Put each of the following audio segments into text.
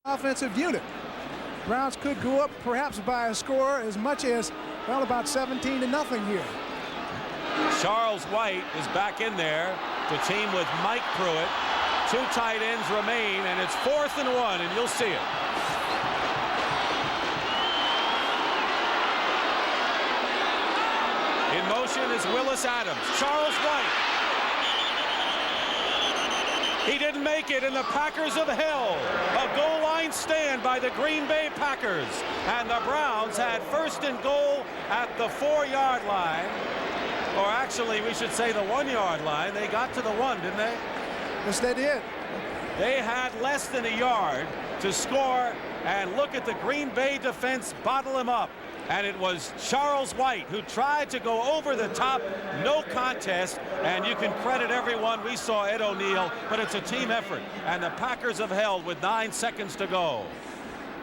offensive unit. Browns could go up perhaps by a score as much as, well, about 17-0 here. Charles White is back in there to team with Mike Pruitt. 2 tight ends remain, and it's 4th and 1, and you'll see it. In motion is Willis Adams. Charles White. He didn't make it, and the Packers have held a goal line stand by the Green Bay Packers. And the Browns had 1st and goal at the 4-yard line. Or actually, we should say the 1-yard line. They got to the 1, didn't they? Yes, they did. They had less than a yard to score, and look at the Green Bay defense bottle him up. And it was Charles White who tried to go over the top. No contest, and you can credit everyone. We saw Ed O'Neill, but it's a team effort, and the Packers have held with 9 seconds to go.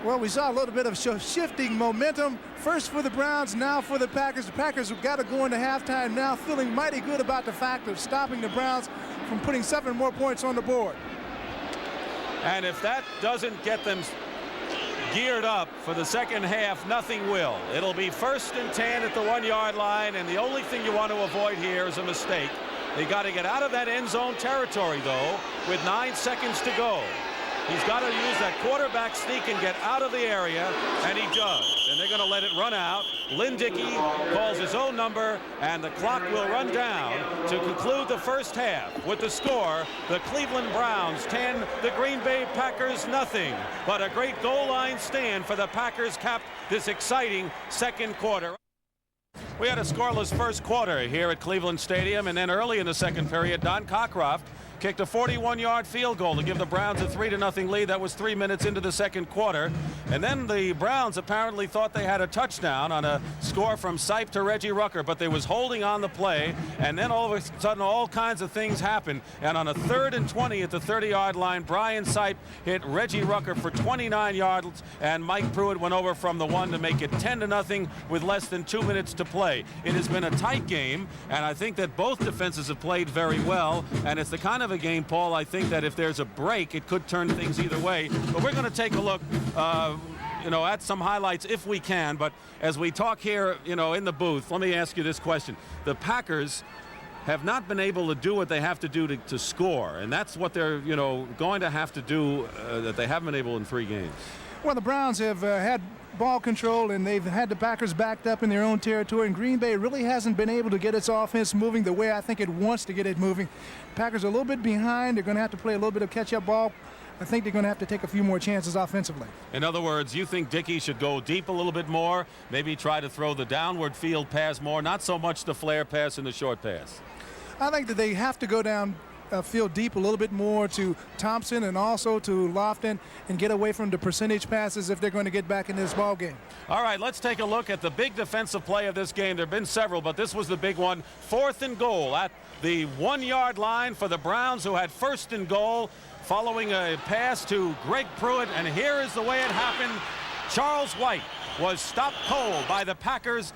Well, we saw a little bit of shifting momentum. First for the Browns, now for the Packers. The Packers have got to go into halftime now feeling mighty good about the fact of stopping the Browns from putting 7 more points on the board. And if that doesn't get them geared up for the second half, nothing will. It'll be 1st and 10 at the 1-yard line, and the only thing you want to avoid here is a mistake. They got to get out of that end zone territory, though, with 9 seconds to go. He's got to use that quarterback sneak and get out of the area, and he does. And they're going to let it run out. Lynn Dickey calls his own number, and the clock will run down to conclude the first half with the score: the Cleveland Browns 10, the Green Bay Packers nothing. But a great goal line stand for the Packers capped this exciting second quarter. We had a scoreless first quarter here at Cleveland Stadium, and then early in the second period, Don Cockroft kicked a 41-yard field goal to give the Browns a 3-0 lead. That was 3 minutes into the second quarter. And then the Browns apparently thought they had a touchdown on a score from Sipe to Reggie Rucker, but they was holding on the play, and then all of a sudden all kinds of things happened. And on a 3rd and 20 at the 30-yard line, Brian Sipe hit Reggie Rucker for 29 yards, and Mike Pruitt went over from the 1 to make it 10-0 with less than 2 minutes to play. It has been a tight game, and I think that both defenses have played very well, and it's the kind of a game, Paul, I think that if there's a break, it could turn things either way. But we're going to take a look at some highlights if we can. But as we talk here, in the booth, let me ask you this question. The Packers have not been able to do what they have to do to score, and that's what they're, going to have to do that they haven't been able in 3 games. Well, the Browns have had ball control, and they've had the Packers backed up in their own territory, and Green Bay really hasn't been able to get its offense moving the way I think it wants to get it moving. Packers are a little bit behind. They're going to have to play a little bit of catch-up ball. I think they're going to have to take a few more chances offensively. In other words, you think Dickey should go deep a little bit more, maybe try to throw the downward field pass more, not so much the flare pass and the short pass? I think that they have to go down field deep a little bit more to Thompson and also to Lofton and get away from the percentage passes if they're going to get back in this ball game. All right, let's take a look at the big defensive play of this game. There have been several, but this was the big one. 4th and goal at the 1-yard line for the Browns, who had 1st and goal following a pass to Greg Pruitt, and here is the way it happened. Charles White was stopped cold by the Packers.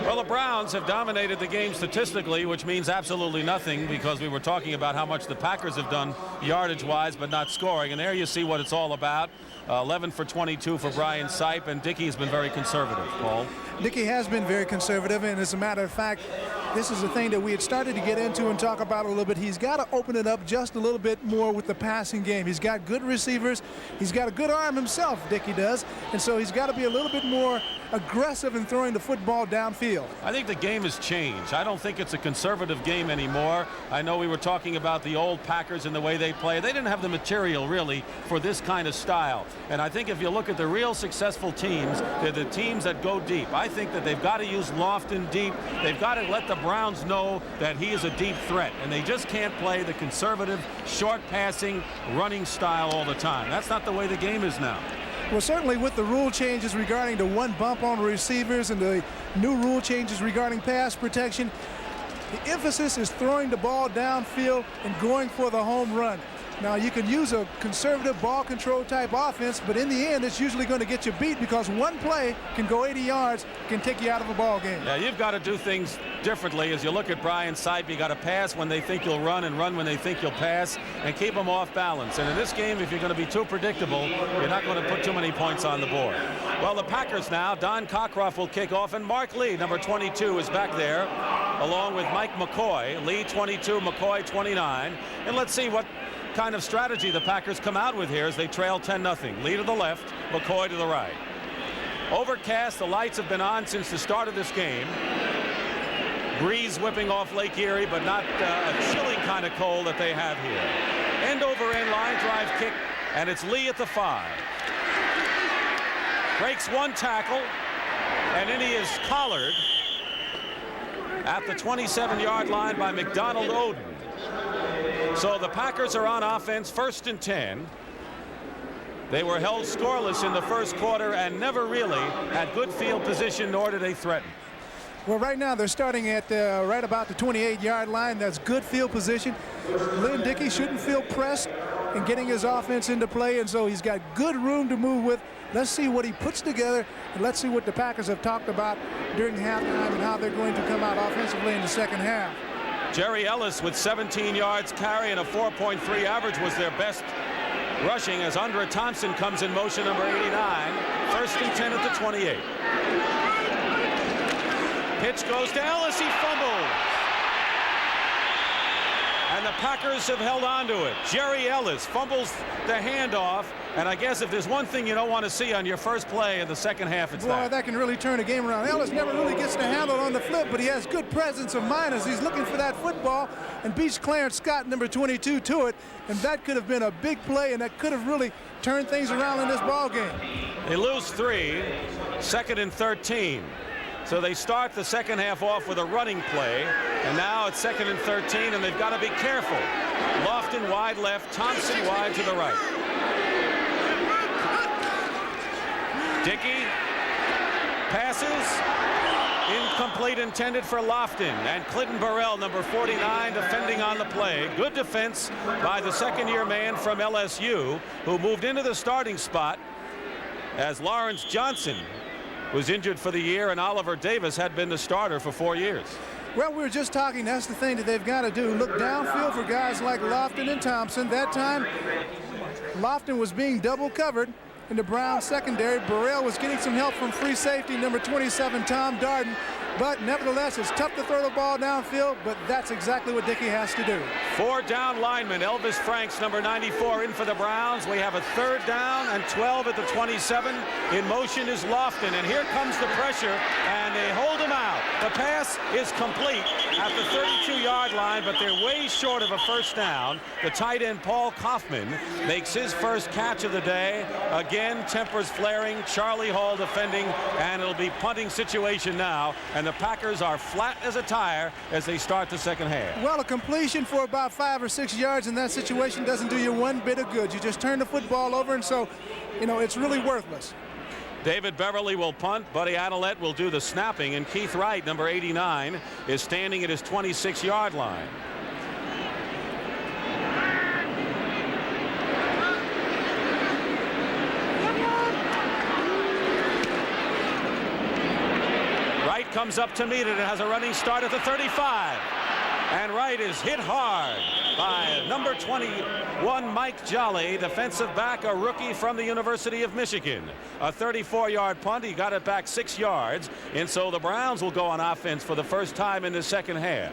Well, the Browns have dominated the game statistically, which means absolutely nothing, because we were talking about how much the Packers have done yardage-wise but not scoring. And there you see what it's all about. 11 for 22 for Brian Sipe, and Dickey has been very conservative, Paul. Dickey has been very conservative, and as a matter of fact, this is the thing that we had started to get into and talk about a little bit. He's got to open it up just a little bit more with the passing game. He's got good receivers. He's got a good arm himself, Dickey does, and so he's got to be a little bit more aggressive in throwing the football downfield. I think the game has changed. I don't think it's a conservative game anymore. I know we were talking about the old Packers and the way they play. They didn't have the material, really, for this kind of style. And I think if you look at the real successful teams, they're the teams that go deep. I think that they've got to use Lofton deep. They've got to let the Browns know that he is a deep threat, and they just can't play the conservative, short passing, running style all the time. That's not the way the game is now. Well, certainly with the rule changes regarding the 1 bump on receivers and the new rule changes regarding pass protection, the emphasis is throwing the ball downfield and going for the home run. Now, you can use a conservative ball control type offense, but in the end, it's usually going to get you beat because one play can go 80 yards, can take you out of a ball game. Yeah, you've got to do things differently. As you look at Brian Sipe, you got to pass when they think you'll run and run when they think you'll pass and keep them off balance. And in this game, if you're going to be too predictable, you're not going to put too many points on the board. Well, the Packers now, Don Cockroft will kick off, and Mark Lee, number 22, is back there, along with Mike McCoy. Lee 22, McCoy 29. And let's see what kind of strategy the Packers come out with here as they trail 10-0. Lee to the left, McCoy to the right. Overcast, the lights have been on since the start of this game. Breeze whipping off Lake Erie, but not a chilling kind of cold that they have here. End over end line drive kick, and it's Lee at the 5. Breaks one tackle, and then he is collared at the 27-yard line by McDonald Oden. So the Packers are on offense, 1st and 10. They were held scoreless in the first quarter and never really had good field position, nor did they threaten. Well, right now they're starting at right about the 28-yard line. That's good field position. Lynn Dickey shouldn't feel pressed in getting his offense into play, and so he's got good room to move with. Let's see what he puts together, and let's see what the Packers have talked about during halftime and how they're going to come out offensively in the second half. Gerry Ellis with 17 yards carry and a 4.3 average was their best rushing as Andre Thompson comes in motion, number 89. 1st and 10 at the 28. Pitch goes to Ellis. He fumbled. And the Packers have held on to it. Gerry Ellis fumbles the handoff. And I guess if there's one thing you don't want to see on your first play in the second half, it's that can really turn a game around. Ellis never really gets the handle on the flip, but he has good presence of mind as he's looking for that football and beats Clarence Scott, number 22, to it. And that could have been a big play, and that could have really turned things around in this ball game. They lose 3, 2nd and 13. So they start the second half off with a running play, and now it's 2nd and 13, and they've got to be careful. Lofton wide left, Thompson wide to the right. Dickey passes, incomplete, intended for Lofton, and Clinton Burrell, number 49, defending on the play. Good defense by the second-year man from LSU, who moved into the starting spot as Lawrence Johnson was injured for the year, and Oliver Davis had been the starter for 4 years. Well, we were just talking, that's the thing that they've got to do. Look downfield for guys like Lofton and Thompson. That time, Lofton was being double covered in the Browns secondary. Burrell was getting some help from free safety, number 27, Tom Darden. But nevertheless, it's tough to throw the ball downfield, but that's exactly what Dickey has to do. 4 down linemen. Elvis Franks, number 94, in for the Browns. We have a 3rd down and 12 at the 27. In motion is Lofton, and here comes the pressure, and they hold him out. The pass is complete at the 32-yard line, but they're way short of a 1st down. The tight end, Paul Kaufman, makes his first catch of the day. Again, tempers flaring, Charlie Hall defending, and it'll be punting situation now. And the Packers are flat as a tire as they start the second half. Well, a completion for about 5 or 6 yards in that situation doesn't do you one bit of good. You just turn the football over, and so, you know, it's really worthless. David Beverly will punt. Buddy Adelette will do the snapping, and Keith Wright, number 89, is standing at his 26-yard line. Comes up to meet it and has a running start at the 35. And Wright is hit hard by number 21, Mike Jolly, defensive back, a rookie from the University of Michigan. A 34-yard punt. He got it back 6 yards. And so the Browns will go on offense for the first time in the second half.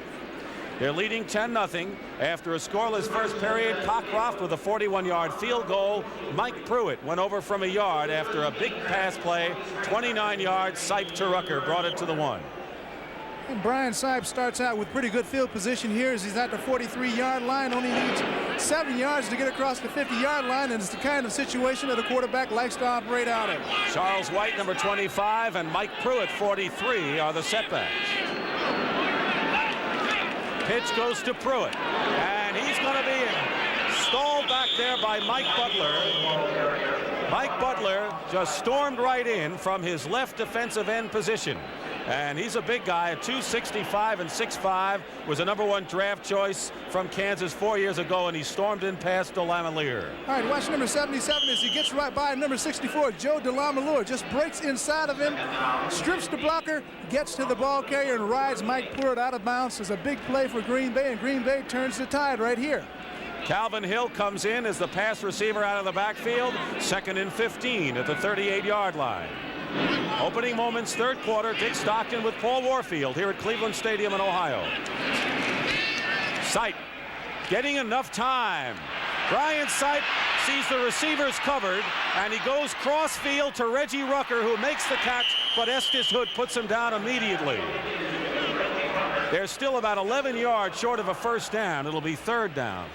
They're leading 10-0 after a scoreless first period. Cockroft with a 41-yard field goal. Mike Pruitt went over from a yard after a big pass play. 29 yards. Sipe to Rucker brought it to the 1. And Brian Sipe starts out with pretty good field position here as he's at the 43-yard line. Only needs 7 yards to get across the 50-yard line, and it's the kind of situation that a quarterback likes to operate out of. Charles White, number 25, and Mike Pruitt, 43, are the setbacks. Pitch goes to Pruitt, and he's going to be stalled back there by Mike Butler. Mike Butler just stormed right in from his left defensive end position. And he's a big guy at 265 and 6'5", was a #1 draft choice from Kansas 4 years ago, and he stormed in past Delamelier. All right, watch number 77 as he gets right by number 64, Joe Delamelier. Just breaks inside of him, strips the blocker, gets to the ball carrier, and rides Mike Pruitt out of bounds. It's a big play for Green Bay, and Green Bay turns the tide right here. Calvin Hill comes in as the pass receiver out of the backfield. 2nd and 15 at the 38-yard line. Opening moments, third quarter. Dick Stockton with Paul Warfield here at Cleveland Stadium in Ohio. Sipe getting enough time. Brian Sipe sees the receivers covered, and he goes cross-field to Reggie Rucker, who makes the catch, but Estes Hood puts him down immediately. They're still about 11 yards short of a first down. It'll be 3rd down.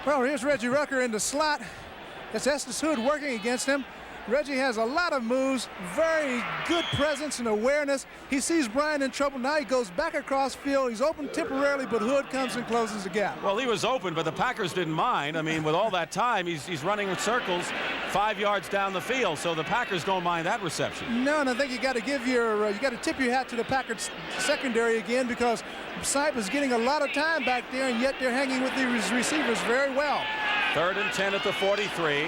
Well, here's Reggie Rucker in the slot. It's Estes Hood working against him. Reggie has a lot of moves, very good presence and awareness. He sees Brian in trouble. Now he goes back across field. He's open temporarily, but Hood comes and closes the gap. Well, he was open, but the Packers didn't mind. I mean, with all that time, he's running in circles 5 yards down the field, so the Packers don't mind that reception. No, and I think you got to give your, you got to tip your hat to the Packers secondary again, because Sipe is getting a lot of time back there, and yet they're hanging with these receivers very well. 3rd and 10 at the 43.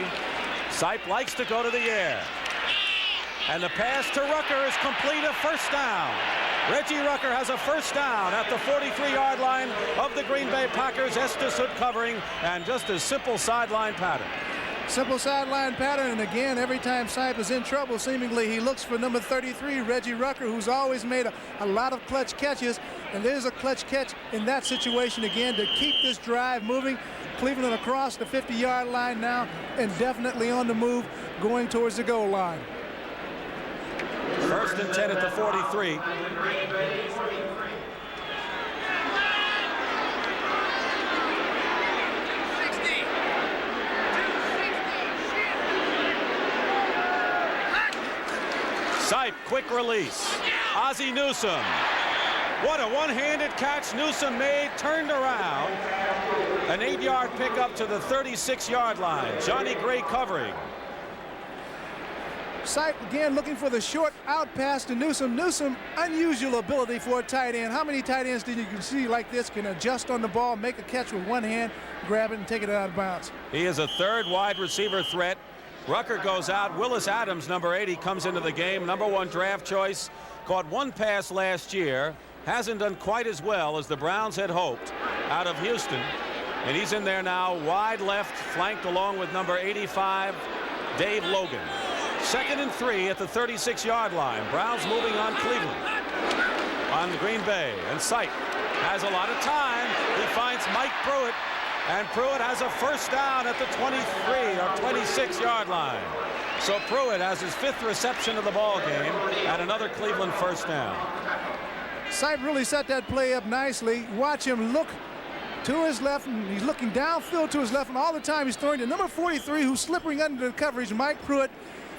Sipe likes to go to the air. And the pass to Rucker is complete, a first down. Reggie Rucker has a first down at the 43-yard line of the Green Bay Packers. Estes Hood covering, and just a simple sideline pattern. Simple sideline pattern, and again, every time Sipe is in trouble, seemingly he looks for number 33, Reggie Rucker, who's always made a lot of clutch catches, and there's a clutch catch in that situation again to keep this drive moving. Cleveland across the 50-yard line now, and definitely on the move, going towards the goal line. 1st and 10 at the 43. Sipe, quick release. Ozzie Newsome. What a one-handed catch Newsome made, turned around. An 8-yard pickup to the 36-yard line. Johnny Gray covering. Sipe again looking for the short out pass to Newsome. Newsome, unusual ability for a tight end. How many tight ends do you see like this can adjust on the ball, make a catch with one hand, grab it, and take it out of bounds? He is a 3rd wide receiver threat. Rucker goes out. Willis Adams, number 80, comes into the game. #1 draft choice. Caught one pass last year. Hasn't done quite as well as the Browns had hoped out of Houston. And he's in there now, wide left, flanked along with number 85, Dave Logan. 2nd and 3 at the 36-yard line. Browns moving on Cleveland. On the Green Bay. And Sipe has a lot of time. He finds Mike Pruitt. And Pruitt has a first down at the 23 or 26-yard line. So Pruitt has his 5th reception of the ball game and another Cleveland first down. Sipe really set that play up nicely. Watch him look to his left, and he's looking downfield to his left, and all the time he's throwing to number 43, who's slipping under the coverage, Mike Pruitt,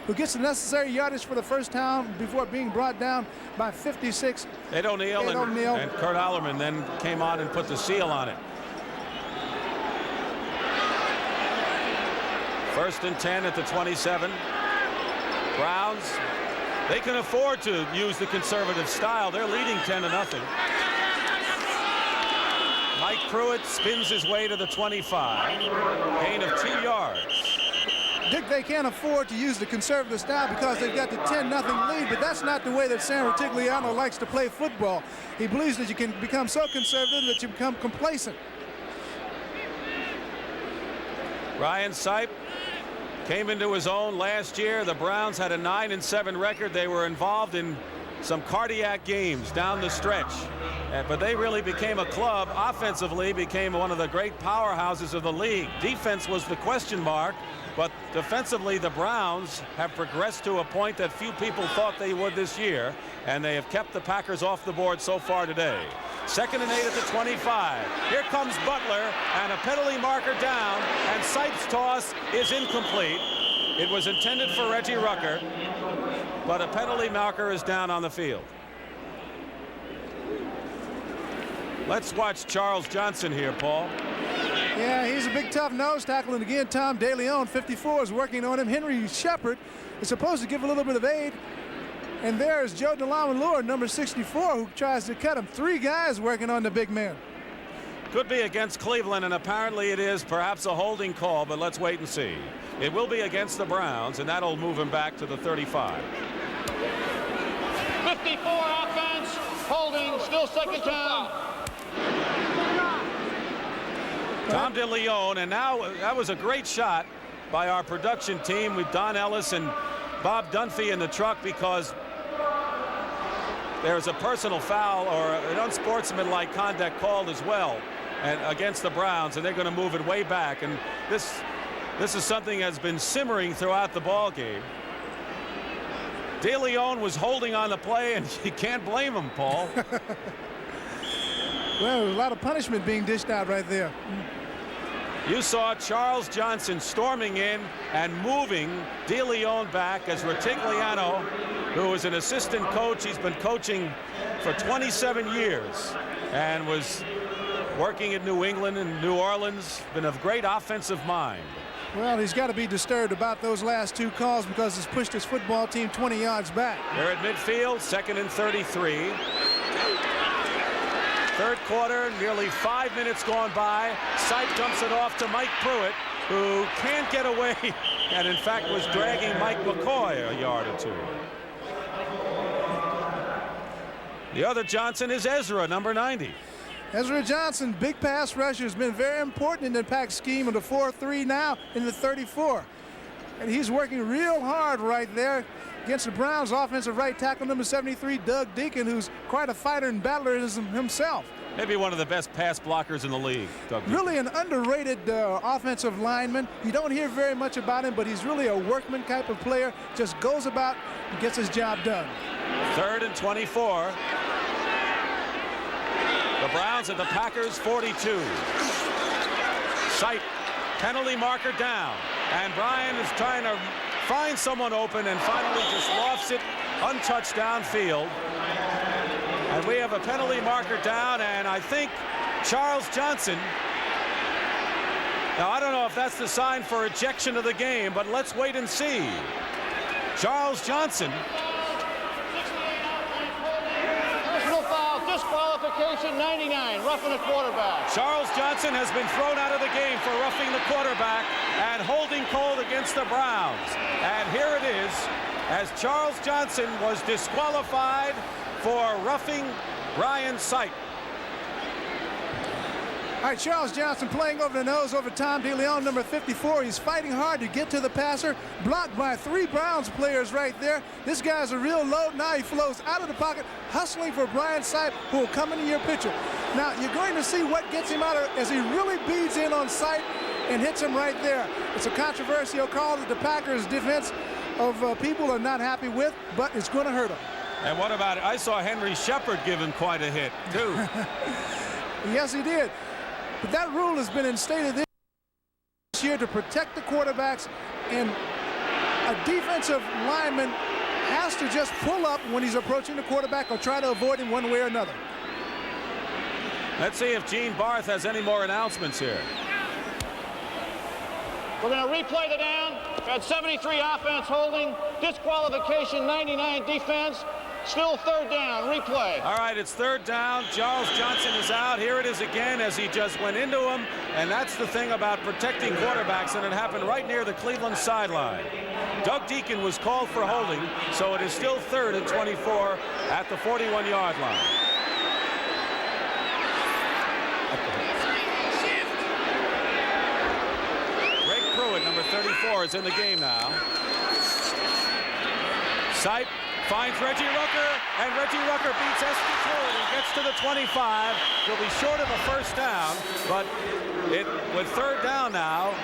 who gets the necessary yardage for the first down before being brought down by 56. Ed O'Neill and Kurt Allerman then came on and put the seal on it. 1st and 10 at the 27. Browns, they can afford to use the conservative style. They're leading 10-0. Mike Pruitt spins his way to the 25. Gain of 2 yards. Dick, they can't afford to use the conservative style because they've got the 10-0 lead, but that's not the way that San Rutigliano likes to play football. He believes that you can become so conservative that you become complacent. Brian Sipe came into his own last year. The Browns had a 9-7 record. They were involved in some cardiac games down the stretch, but they really became a club. Offensively became one of the great powerhouses of the league. Defense was the question mark, but defensively the Browns have progressed to a point that few people thought they would this year, and they have kept the Packers off the board so far today. 2nd and 8 at the 25. Here comes Butler, and a penalty marker down, and Sipe's toss is incomplete. It was intended for Reggie Rucker, but a penalty marker is down on the field. Let's watch Charles Johnson here, Paul. Yeah, he's a big, tough nose tackle. And again, Tom DeLeon, 54, is working on him. Henry Shepard is supposed to give a little bit of aid. And there's Joe DeLamalure, number 64, who tries to cut him. 3 guys working on the big man. Could be against Cleveland, and apparently it is perhaps a holding call, but let's wait and see. It will be against the Browns, and that'll move him back to the 35. 54 offense, holding, still second down. Tom DeLeon, and now that was a great shot by our production team with Don Ellis and Bob Dunphy in the truck, because there's a personal foul or an unsportsmanlike conduct called as well and against the Browns, and they're going to move it way back. And this is something that's been simmering throughout the ball game. DeLeon was holding on the play, and you can't blame him, Paul. Well, a lot of punishment being dished out right there. You saw Charles Johnson storming in and moving DeLeon back as Retigliano, who is an assistant coach. He's been coaching for 27 years and was working in New England and New Orleans. Been a great offensive mind. Well, he's got to be disturbed about those last 2 calls because it's pushed his football team 20 yards back. They're at midfield, 2nd and 33. Third quarter, nearly 5 minutes gone by. Sipe dumps it off to Mike Pruitt, who can't get away, and in fact was dragging Mike McCoy a yard or 2. The other Johnson is Ezra, number 90. Ezra Johnson, big pass rusher, has been very important in the pack scheme of the 4-3 now in the 34. And he's working real hard right there against the Browns offensive right tackle number 73, Doug Deacon, who's quite a fighter and battler himself. Maybe one of the best pass blockers in the league, Doug Deacon. Really an underrated offensive lineman. You don't hear very much about him, but he's really a workman type of player. Just goes about and gets his job done. 3rd and 24. The Browns at the Packers 42. Sipe, penalty marker down, and Brian is trying to find someone open and finally just lofts it untouched downfield. And we have a penalty marker down, and I think Charles Johnson. Now, I don't know if that's the sign for ejection of the game, but let's wait and see. Charles Johnson. Personal foul, disqualification, 99, roughing the quarterback. Charles Johnson has been thrown out of the game for roughing the quarterback and holding cold against the Browns. And here it is, as Charles Johnson was disqualified for roughing Brian Sipe. All right, Charles Johnson playing over the nose over Tom DeLeon, number 54. He's fighting hard to get to the passer, blocked by 3 Browns players right there. This guy's a real load. Now he flows out of the pocket, hustling for Brian Sipe, who will come into your picture. Now, you're going to see what gets him out of as he really beads in on Sipe and hits him right there. It's a controversial call that the Packers' defense of people are not happy with, but it's going to hurt them. And what about it? I saw Henry Shepard give him quite a hit, too. Yes, he did. But that rule has been instated this year to protect the quarterbacks, and a defensive lineman has to just pull up when he's approaching the quarterback or try to avoid him one way or another. Let's see if Gene Barth has any more announcements here. We're going to replay the down. At 73 offense holding, disqualification, 99 defense. Still 3rd down, replay. All right, it's 3rd down. Charles Johnson is out. Here it is again as he just went into him. And that's the thing about protecting quarterbacks, and it happened right near the Cleveland sideline. Doug Deacon was called for holding, so it is still 3rd and 24 at the 41-yard line. Greg Pruitt, number 34, is in the game now. Sipe finds Reggie Rucker, and Reggie Rucker beats Estes Hood and gets to the 25. He'll be short of a 1st down, but with 3rd down now,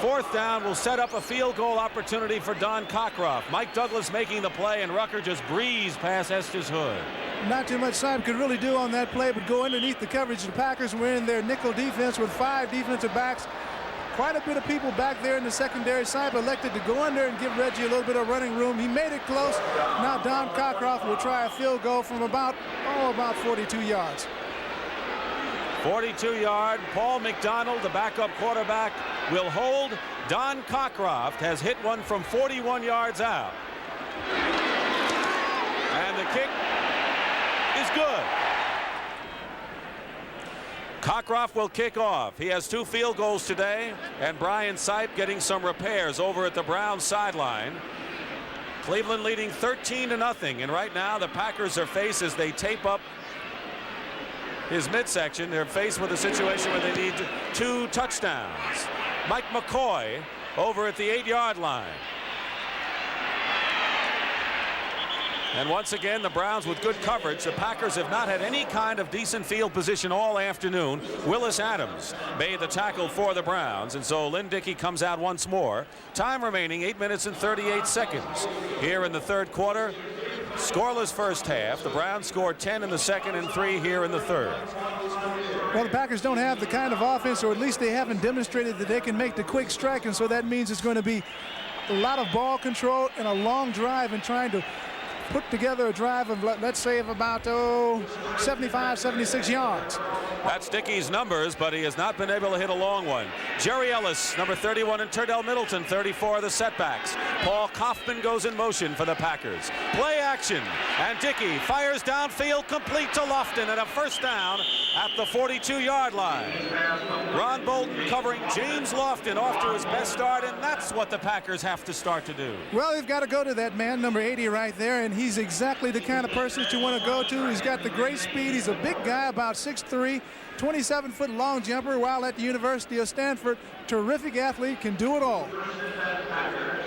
4th down will set up a field goal opportunity for Don Cockroft. Mike Douglas making the play, and Rucker just breezed past Estes Hood. Not too much Sipe could really do on that play, but go underneath the coverage. The Packers were in their nickel defense with 5 defensive backs. Quite a bit of people back there in the secondary. Sipe elected to go under and give Reggie a little bit of running room. He made it close. Now Don Cockroft will try a field goal from about 42 yards. 42-yard. Paul McDonald, the backup quarterback, will hold. Don Cockroft has hit one from 41 yards out. And the kick is good. Cockroft will kick off. He has 2 field goals today, and Brian Sipe getting some repairs over at the Browns sideline. Cleveland leading 13-0, and right now the Packers are faced, as they tape up his midsection, they're faced with a situation where they need 2 touchdowns. Mike McCoy over at the 8-yard line. And once again, the Browns with good coverage. The Packers have not had any kind of decent field position all afternoon. Willis Adams made the tackle for the Browns, and so Lynn Dickey comes out once more. Time remaining 8 minutes and 38 seconds here in the third quarter. Scoreless first half. The Browns scored 10 in the second and 3 here in the third. Well, the Packers don't have the kind of offense, or at least they haven't demonstrated that they can make the quick strike, and so that means it's going to be a lot of ball control and a long drive and trying to put together a drive of, let's say, of about 75, 76 yards. That's Dickey's numbers, but he has not been able to hit a long one. Gerry Ellis, number 31, and Turdell Middleton, 34 of the setbacks. Paul Kaufman goes in motion for the Packers. Play action, and Dickey fires downfield, complete to Lofton, and a first down at the 42-yard line. Ron Bolton covering James Lofton off to his best start, and that's what the Packers have to start to do. Well, they've got to go to that man, number 80, right there, and he's exactly the kind of person that you want to go to. He's got the great speed. He's a big guy, about 6'3", 27-foot long jumper, while at the University of Stanford. Terrific athlete, can do it all.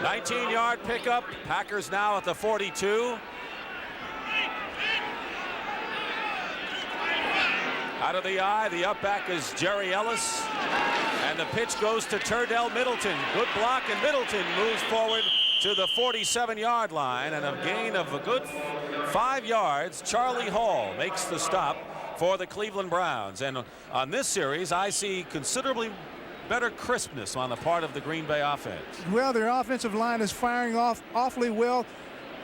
19-yard pickup. Packers now at the 42. Out of the eye, the up back is Gerry Ellis. And the pitch goes to Turdell Middleton. Good block, and Middleton moves forward to the 47-yard line, and a gain of a good 5 yards. Charlie Hall makes the stop for the Cleveland Browns. And on this series, I see considerably better crispness on the part of the Green Bay offense. Well, their offensive line is firing off awfully well.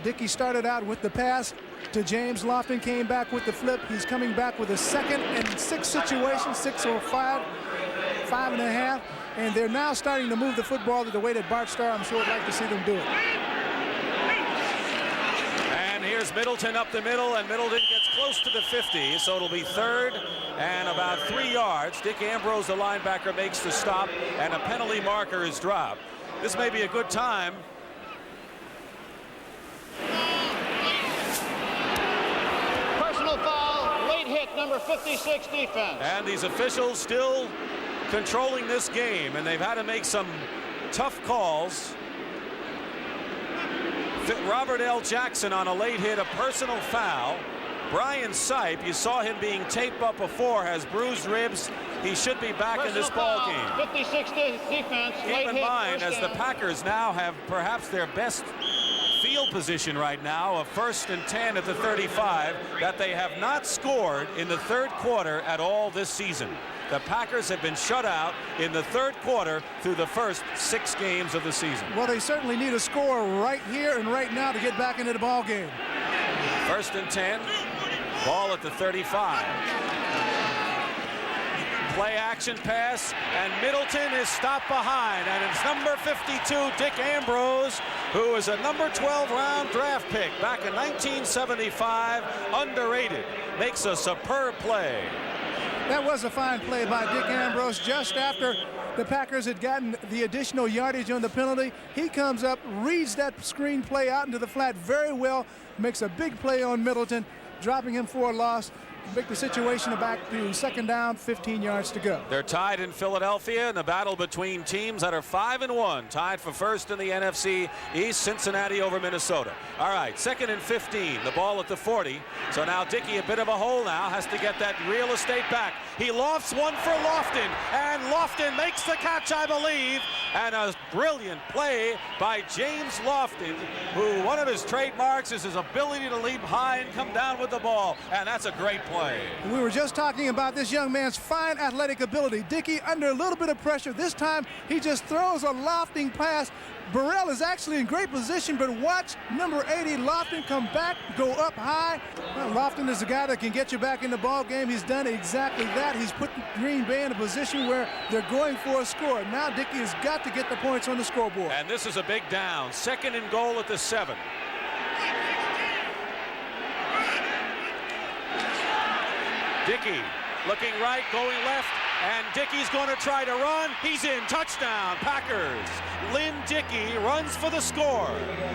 Dickey started out with the pass to James Lofton, came back with the flip. He's coming back with a 2nd and 6 situation, 6 or 5, 5.5. And they're now starting to move the football the way that Bart Starr, I'm sure, would like to see them do it. And here's Middleton up the middle, and Middleton gets close to the 50, so it'll be 3rd and about 3 yards. Dick Ambrose, the linebacker, makes the stop, and a penalty marker is dropped. This may be a good time. Personal foul, late hit, number 56 defense. And these officials still controlling this game, and they've had to make some tough calls. Robert L. Jackson on a late hit, a personal foul. Brian Sipe, you saw him being taped up before, has bruised ribs. He should be back in this ball game. 56 defense. Keep in mind, as the Packers now have perhaps their best field position right now, a 1st and 10 at the 35, that they have not scored in the third quarter at all this season. The Packers have been shut out in the third quarter through the first 6 games of the season. Well, they certainly need a score right here and right now to get back into the ball game. 1st and 10, ball at the 35. Play action pass, and Middleton is stopped behind, and it's number 52, Dick Ambrose, who is a number 12 round draft pick back in 1975, underrated, makes a superb play. That was a fine play by Dick Ambrose. Just after the Packers had gotten the additional yardage on the penalty, he comes up, reads that screen play out into the flat very well, makes a big play on Middleton, dropping him for a loss. Make the situation back to 2nd down, 15 yards to go. They're tied in Philadelphia in the battle between teams that are 5-1, tied for 1st in the NFC East, Cincinnati over Minnesota. All right, 2nd and 15, the ball at the 40. So now Dickey, a bit of a hole now, has to get that real estate back. He lofts one for Lofton, and Lofton makes the catch, I believe, and a brilliant play by James Lofton, who one of his trademarks is his ability to leap high and come down with the ball, and that's a great play. play. We were just talking about this young man's fine athletic ability. Dickey under a little bit of pressure. This time he just throws a lofting pass. Burrell is actually in great position, but watch number 80 Lofton come back, go up high. Well, Lofton is the guy that can get you back in the ball game. He's done exactly that. He's put Green Bay in a position where they're going for a score. Now Dickey has got to get the points on the scoreboard. And this is a big down. 2nd and goal at the 7. Dickey looking right, going left, and Dickey's going to try to run. He's in. Touchdown, Packers. Lynn Dickey runs for the score.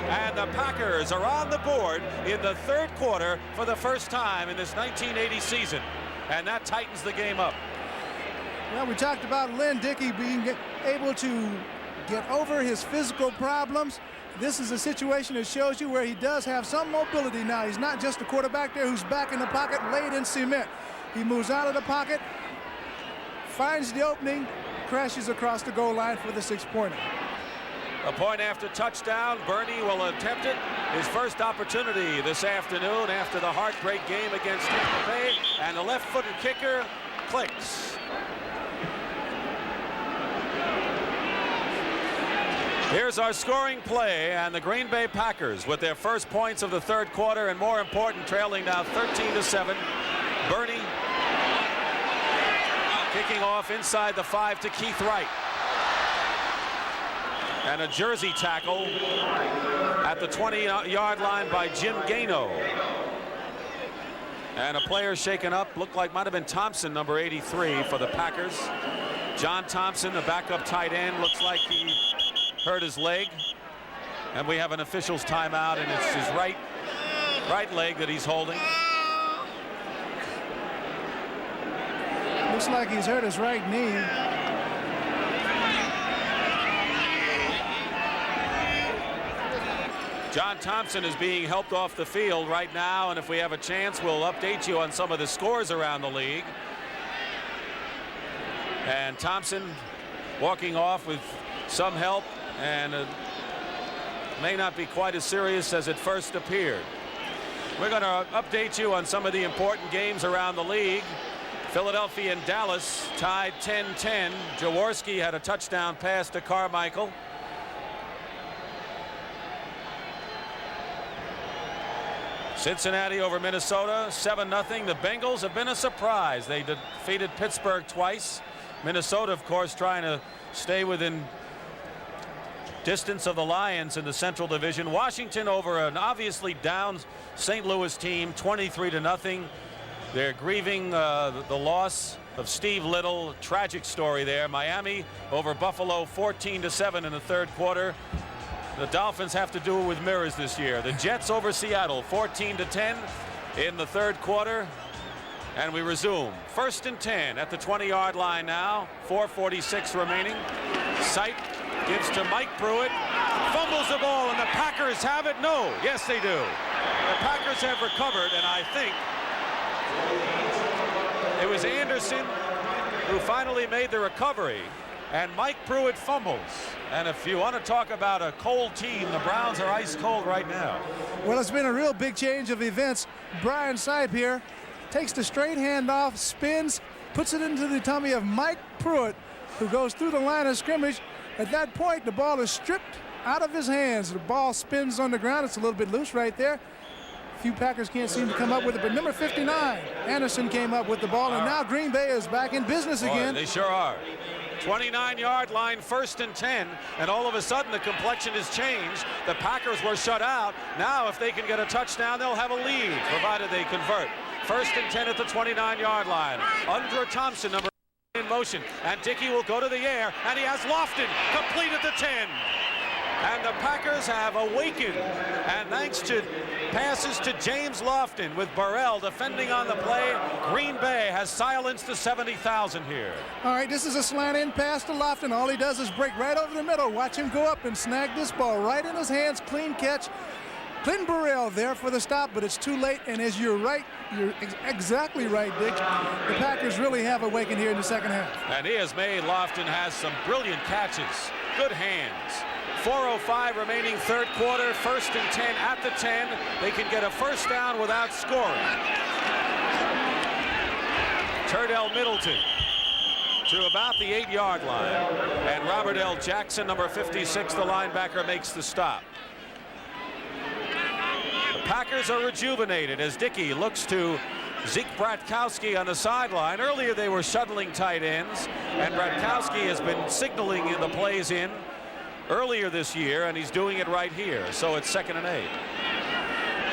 And the Packers are on the board in the 3rd quarter for the first time in this 1980 season. And that tightens the game up. Well, we talked about Lynn Dickey being able to get over his physical problems. This is a situation that shows you where he does have some mobility now. He's not just a quarterback there who's back in the pocket, laid in cement. He moves out of the pocket, finds the opening, crashes across the goal line for the 6-pointer. A point after touchdown. Birney will attempt it. His first opportunity this afternoon after the heartbreak game against Tampa Bay. And the left-footed kicker clicks. Here's our scoring play, and the Green Bay Packers with their first points of the 3rd quarter, and more important, trailing now 13-7. Birney kicking off inside the 5 to Keith Wright. And a jersey tackle at the 20-yard line by Jim Gano. And a player shaken up, looked like might have been Thompson, number 83 for the Packers. John Thompson, the backup tight end, looks like he hurt his leg. And we have an official's timeout, and it's his right leg that he's holding. Looks like he's hurt his right knee. John Thompson is being helped off the field right now, and if we have a chance, we'll update you on some of the scores around the league. And Thompson walking off with some help, and it may not be quite as serious as it first appeared. We're going to update you on some of the important games around the league. Philadelphia and Dallas tied 10-10. Jaworski had a touchdown pass to Carmichael. Cincinnati over Minnesota, 7-0. The Bengals have been a surprise. They defeated Pittsburgh twice. Minnesota, of course, trying to stay within distance of the Lions in the Central Division. Washington over an obviously down St. Louis team, 23-0. They're grieving the loss of Steve Little. Tragic story there. Miami over Buffalo, 14-7 in the 3rd quarter. The Dolphins have to do it with mirrors this year. The Jets over Seattle, 14-10 in the 3rd quarter. And we resume. 1st and 10 at the 20-yard line now. 4:46 remaining. Sipe gives to Mike Pruitt. Fumbles the ball, and the Packers have it. No. Yes, they do. The Packers have recovered, and I think it was Anderson who finally made the recovery, and Mike Pruitt fumbles. And if you want to talk about a cold team, the Browns are ice cold right now. Well, it's been a real big change of events. Brian Sipe here takes the straight handoff, spins, puts it into the tummy of Mike Pruitt, who goes through the line of scrimmage. At that point, the ball is stripped out of his hands. The ball spins on the ground. It's a little bit loose right there. Few Packers can't seem to come up with it, but number 59, Anderson, came up with the ball, and now Green Bay is back in business again. They sure are. 29-yard line, 1st and 10, and all of a sudden the complexion has changed. The Packers were shut out. Now if they can get a touchdown, they'll have a lead, provided they convert. 1st and 10 at the 29-yard line. Under Thompson, number in motion, and Dickey will go to the air, and he has Lofton complete at the 10. And the Packers have awakened, and thanks to passes to James Lofton with Burrell defending on the play, Green Bay has silenced the 70,000 here. All right, this is a slant in pass to Lofton. All he does is break right over the middle. Watch him go up and snag this ball right in his hands. Clean catch. Clinton Burrell there for the stop, but it's too late. And as you're right, you're exactly right, Dick. The Packers really have awakened here in the 2nd half. And he has made, Lofton has some brilliant catches. Good hands. 4:05 remaining 3rd quarter, 1st and 10 at the 10. They can get a 1st down without scoring. Turdell Middleton to about the 8-yard line. And Robert L. Jackson, number 56, the linebacker, makes the stop. The Packers are rejuvenated as Dickey looks to Zeke Bratkowski on the sideline. Earlier they were shuttling tight ends, and Bratkowski has been signaling in the plays in earlier this year, and he's doing it right here. So it's 2nd and 8.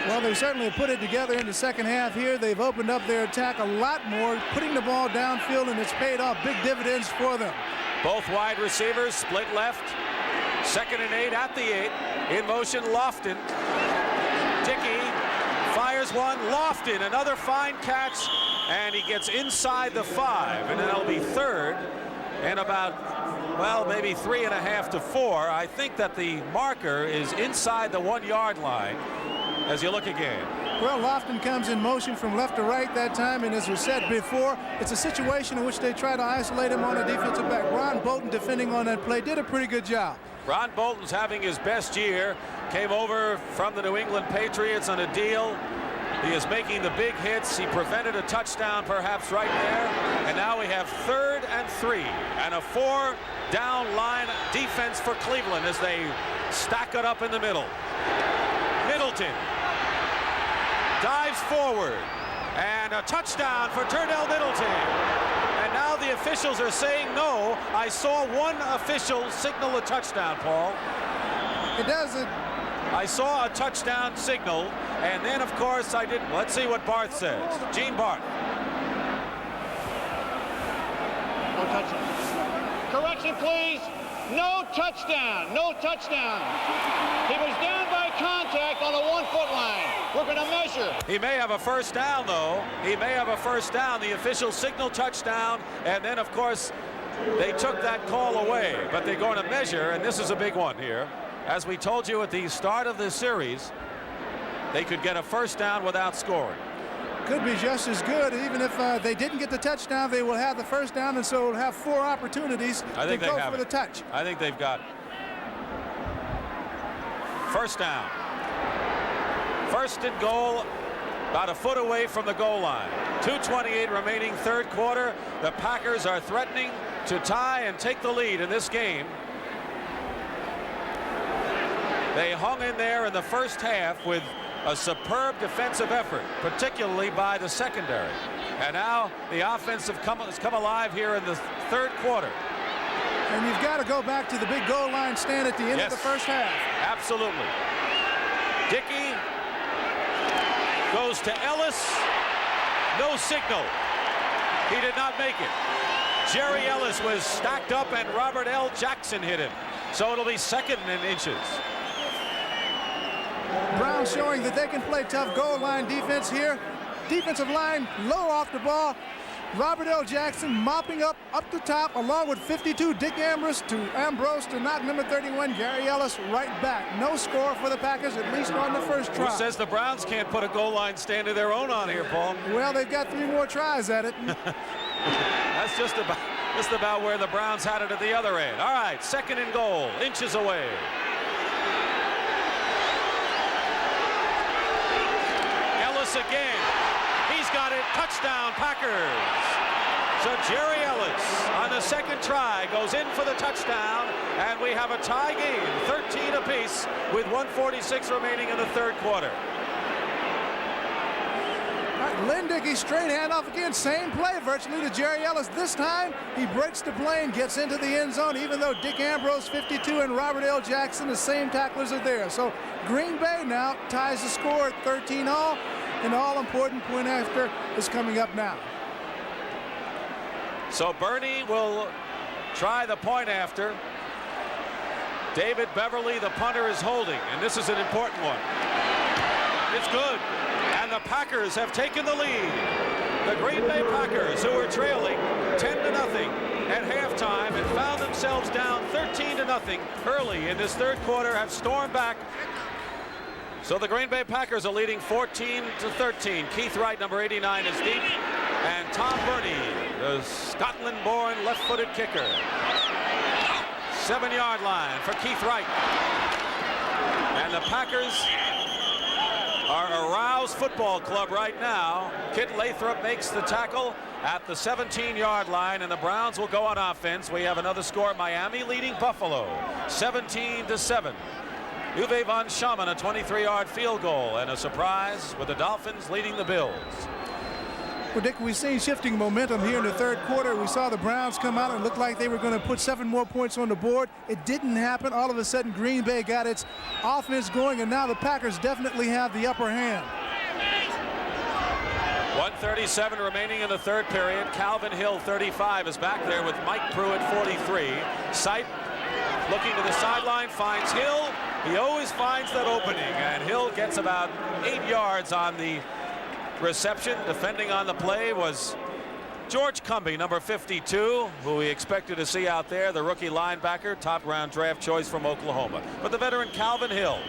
Well, they certainly put it together in the second half here. They've opened up their attack a lot more, putting the ball downfield, and it's paid off big dividends for them. Both wide receivers split left. 2nd and 8 at the 8. In motion, Lofton. Dickey fires one. Lofton, another fine catch, and he gets inside the 5, and then it'll be 3rd and about, well, maybe 3.5 to 4. I think that the marker is inside the 1-yard line as you look again. Well, Lofton comes in motion from left to right that time, and as was said before, it's a situation in which they try to isolate him on a defensive back. Ron Bolton, defending on that play, did a pretty good job. Ron Bolton's having his best year. Came over from the New England Patriots on a deal. He is making the big hits. He prevented a touchdown perhaps right there. And now we have 3rd and 3 and a 4-down line defense for Cleveland as they stack it up in the middle. Middleton dives forward, and a touchdown for Turdell Middleton. And now the officials are saying no. I saw one official signal a touchdown, Paul. It doesn't. I saw a touchdown signal, and then of course I didn't. Let's see what Barth says. Gene Barth. No touchdown. Correction, please. No touchdown. No touchdown. He was down by contact on the 1-foot line. We're going to measure. He may have a first down, though. He may have a first down. The official signaled touchdown, and then, of course, they took that call away. But they're going to measure, and this is a big one here. As we told you at the start of this series, they could get a first down without scoring. Could be just as good. Even if they didn't get the touchdown, they will have the first down, and so will have 4 opportunities to go for the touch. I think they've got it. First down. 1st and goal, about a foot away from the goal line. 2:28 remaining, 3rd quarter. The Packers are threatening to tie and take the lead in this game. They hung in there in the first half with a superb defensive effort, particularly by the secondary. And now the offense has come alive here in the 3rd quarter. And you've got to go back to the big goal line stand at the end of the first half. Absolutely. Dickey goes to Ellis. No signal. He did not make it. Gerry Ellis was stacked up, and Robert L. Jackson hit him. So it'll be 2nd and inches. Browns showing that they can play tough goal line defense here. Defensive line low off the ball. Robert L. Jackson mopping up the top, along with 52 Dick Ambrose to knock number 31 Gerry Ellis right back. No score for the Packers, at least on the first try. Who says the Browns can't put a goal line stand of their own on here, Paul? Well, they've got 3 more tries at it. That's just about where the Browns had it at the other end. All right, 2nd and goal, inches away. Ellis again. He's got it. Touchdown, Packers. So Gerry Ellis on the 2nd try goes in for the touchdown, and we have a tie game, 13 apiece, with 1:46 remaining in the 3rd quarter. Lynn Dickey straight handoff again, same play virtually to Gerry Ellis. This time he breaks the play and gets into the end zone, even though Dick Ambrose, 52, and Robert L. Jackson, the same tacklers, are there. So Green Bay now ties the score at 13-all, and the all-important point after is coming up now. So Birney will try the point after. David Beverly, the punter, is holding, and this is an important one. It's good. And the Packers have taken the lead. The Green Bay Packers, who were trailing 10-0 at halftime and found themselves down 13-0 early in this 3rd quarter, have stormed back. So the Green Bay Packers are leading 14-13. Keith Wright, number 89, is deep. And Tom Birney, the Scotland-born left-footed kicker. 7-yard line for Keith Wright. And the Packers are a roused football club right now. Kit Lathrop makes the tackle, at the 17-yard line, and the Browns will go on offense. We have another score. Miami leading Buffalo 17-7. Uwe von Schamann, a 23-yard field goal, and a surprise with the Dolphins leading the Bills. Well, Dick, we've seen shifting momentum here in the third quarter. We saw the Browns come out and looked like they were going to put 7 more points on the board. It didn't happen. All of a sudden, Green Bay got its offense going, and now the Packers definitely have the upper hand. 1:37 remaining in the third period. Calvin Hill, 35, is back there with Mike Pruitt, 43. Sipe looking to the sideline, finds Hill. He always finds that opening, and Hill gets about 8 yards on the reception. Defending on the play was George Cumbie, number 52, who we expected to see out there, the rookie linebacker, top-round draft choice from Oklahoma. But the veteran Calvin Hill,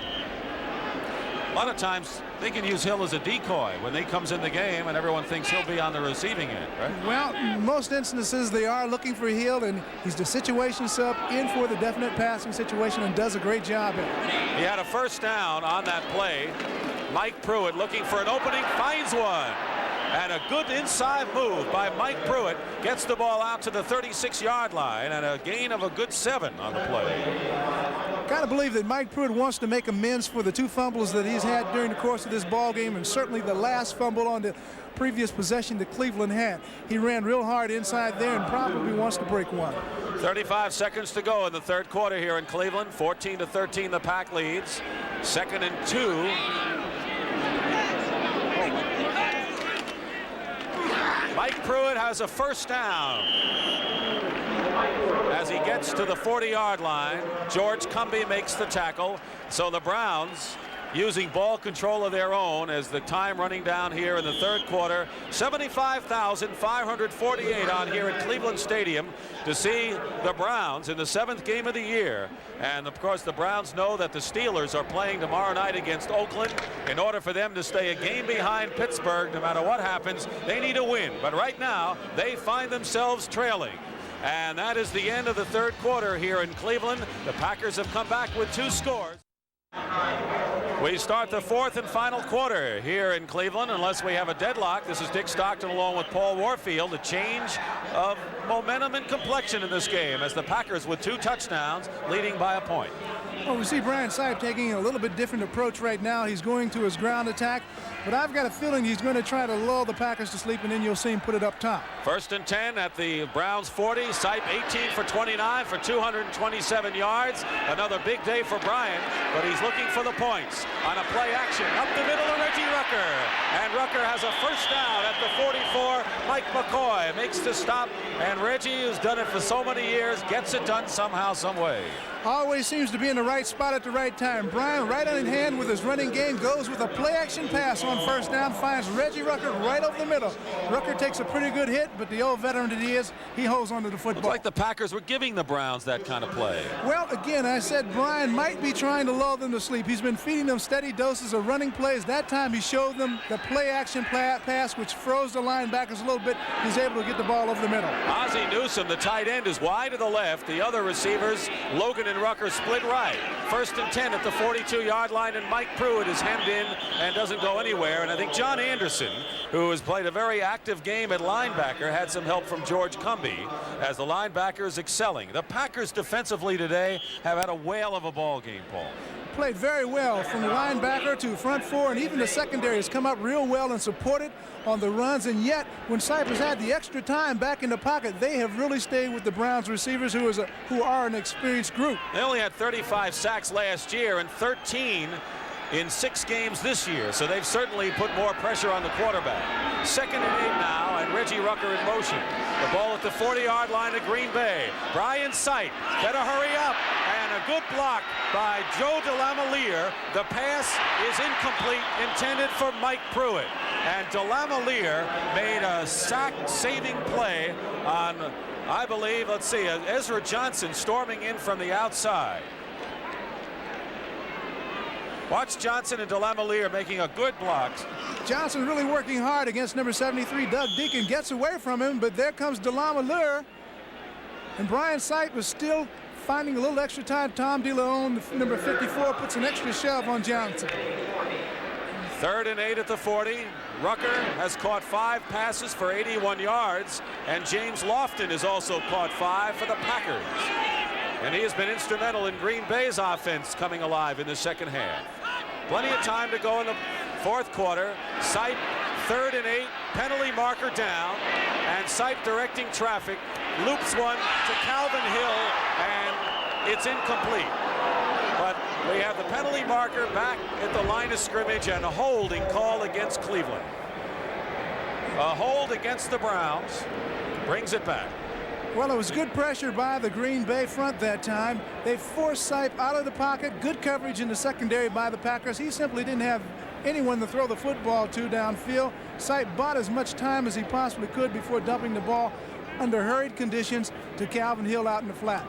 a lot of times they can use Hill as a decoy when he comes in the game and everyone thinks he'll be on the receiving end, right? Well, in most instances they are looking for Hill, and he's the situation sub in for the definite passing situation and does a great job at it. He had a first down on that play. Mike Pruitt looking for an opening, finds one. And a good inside move by Mike Pruitt gets the ball out to the 36-yard line, and a gain of a good 7 on the play. Got to believe that Mike Pruitt wants to make amends for the 2 fumbles that he's had during the course of this ball game, and certainly the last fumble on the previous possession that Cleveland had. He ran real hard inside there and probably wants to break one. 35 seconds to go in the third quarter here in Cleveland. 14-13 the Pack leads. 2nd and 2. Mike Pruitt has a first down as he gets to the 40-yard line. George Cumbie makes the tackle. So the Browns using ball control of their own as the time running down here in the third quarter. 75,548 on here at Cleveland Stadium to see the Browns in the 7th game of the year. And of course the Browns know that the Steelers are playing tomorrow night against Oakland. In order for them to stay a game behind Pittsburgh, no matter what happens, they need a win. But right now they find themselves trailing. And that is the end of the third quarter here in Cleveland. The Packers have come back with 2 scores. We start the 4th and final quarter here in Cleveland unless we have a deadlock. This is Dick Stockton along with Paul Warfield. A change of momentum and complexion in this game as the Packers with 2 touchdowns leading by a point. Well, we see Brian Sipe taking a little bit different approach right now. He's going to his ground attack, but I've got a feeling he's going to try to lull the Packers to sleep, and then you'll see him put it up top. 1st and 10 at the Browns 40. Sipe 18 for 29 for 227 yards. Another big day for Brian, but he's looking for the points on a play action up the middle of Reggie Rucker. And Rucker has a first down at the 44. Mike McCoy makes the stop, and Reggie, who's done it for so many years, gets it done somehow, some way. Always seems to be in the right spot at the right time. Brian, right on in hand with his running game, goes with a play-action pass on first down, finds Reggie Rucker right over the middle. Rucker takes a pretty good hit, but the old veteran that he is, he holds onto the football. Looks like the Packers were giving the Browns that kind of play. Well, again, I said Brian might be trying to lull them to sleep. He's been feeding them steady doses of running plays. That time he showed them the play-action pass, which froze the linebackers a little bit. He's able to get the ball over the middle. Ozzie Newsome, the tight end, is wide to the left. The other receivers, Logan and Rucker, split right. 1st and 10 at the 42-yard line, and Mike Pruitt is hemmed in and doesn't go anywhere. And I think John Anderson, who has played a very active game at linebacker, had some help from George Cumbie as the linebacker is excelling. The Packers defensively today have had a whale of a ball game, Paul. Played very well from the linebacker to front 4, and even the secondary has come up real well and supported on the runs. And yet, when Cypress had the extra time back in the pocket, they have really stayed with the Browns receivers, who are an experienced group. They only had 35 sacks last year and 13 in 6 games this year, so they've certainly put more pressure on the quarterback. 2nd and 8 now, and Reggie Rucker in motion. The ball at the 40-yard line of Green Bay. Brian Sipe, better hurry up, and a good block by Joe DeLamielleure. The pass is incomplete, intended for Mike Pruitt. And DeLamielleure made a sack-saving play on, I believe, let's see, Ezra Johnson storming in from the outside. Watch Johnson and DeLamielleure making a good block. Johnson really working hard against number 73, Doug Deacon. Gets away from him, but there comes DeLamielleure. And Brian Sipe was still finding a little extra time. Tom DeLeon, number 54, puts an extra shove on Johnson. 3rd and 8 at the 40. Rucker has caught 5 passes for 81 yards, and James Lofton has also caught 5 for the Packers. And he has been instrumental in Green Bay's offense coming alive in the second half. Plenty of time to go in the 4th quarter. Sipe, 3rd and 8, penalty marker down, and Sipe directing traffic, loops one to Calvin Hill, and it's incomplete. But we have the penalty marker back at the line of scrimmage and a holding call against Cleveland. A hold against the Browns brings it back. Well, it was good pressure by the Green Bay front that time. They forced Sipe out of the pocket. Good coverage in the secondary by the Packers. He simply didn't have anyone to throw the football to downfield. Sipe bought as much time as he possibly could before dumping the ball under hurried conditions to Calvin Hill out in the flat.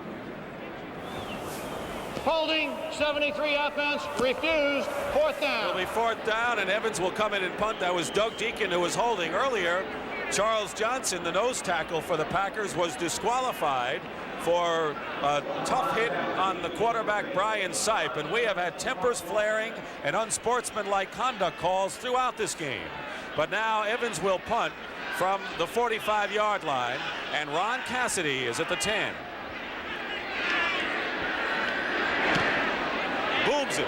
Holding, 73 offense, refused, 4th down. It'll be 4th down, and Evans will come in and punt. That was Doug Deacon who was holding earlier. Charles Johnson, the nose tackle for the Packers, was disqualified for a tough hit on the quarterback Brian Sipe, and we have had tempers flaring and unsportsmanlike conduct calls throughout this game. But now Evans will punt from the 45-yard line, and Ron Cassidy is at the 10. Booms it.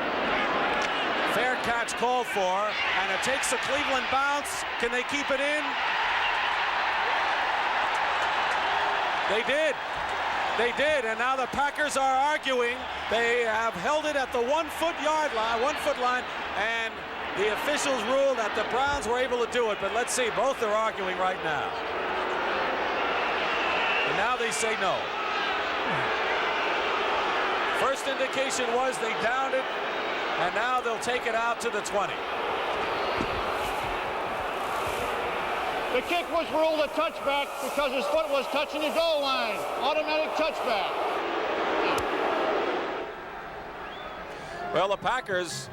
Fair catch called for, and it takes a Cleveland bounce. Can they keep it in? They did. They did, and now the Packers are arguing. They have held it at the 1-foot line, and the officials ruled that the Browns were able to do it, but let's see, both are arguing right now. And now they say no. First indication was they downed it, and now they'll take it out to the 20. The kick was ruled a touchback because his foot was touching the goal line. Automatic touchback. Well, the Packers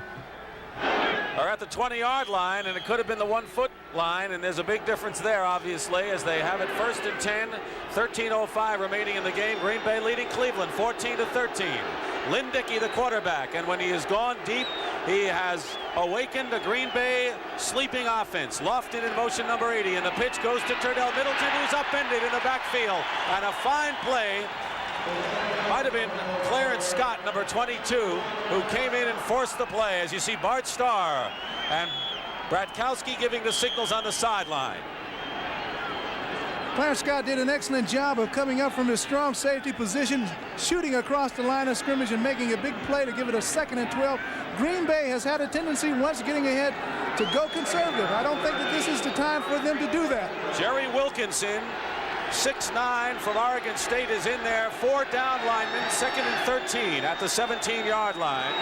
are at the 20-yard line, and it could have been the 1-foot line, and there's a big difference there, obviously, as they have it 1st and 10, 13:05 remaining in the game. Green Bay leading Cleveland 14-13. Lynn Dickey, the quarterback, and when he has gone deep, he has awakened a Green Bay sleeping offense. Lofton in motion number 80, and the pitch goes to Turdell Middleton, who's upended in the backfield, and a fine play. Might have been Clarence Scott, number 22, who came in and forced the play, as you see Bart Starr and Bratkowski giving the signals on the sideline. Clarence Scott did an excellent job of coming up from his strong safety position, shooting across the line of scrimmage and making a big play to give it a 2nd and 12. Green Bay has had a tendency, once getting ahead, to go conservative. I don't think that this is the time for them to do that. Gerry Wilkinson, 6'9" from Oregon State, is in there. 4 down linemen, 2nd and 13 at the 17-yard line.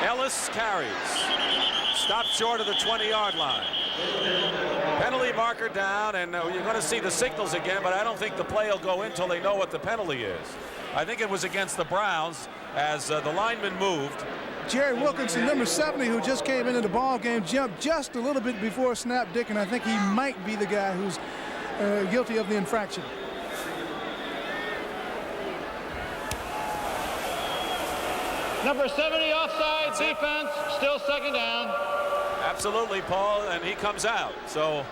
Ellis carries. Stopped short of the 20-yard line. Penalty marker down, and you're going to see the signals again, but I don't think the play will go in until they know what the penalty is. I think it was against the Browns as the lineman moved. Gerry Wilkinson, number 70, who just came into the ball game, jumped just a little bit before Snap Dick, and I think he might be the guy who's guilty of the infraction. Number 70 offside defense, still 2nd down. Absolutely, Paul, and he comes out. So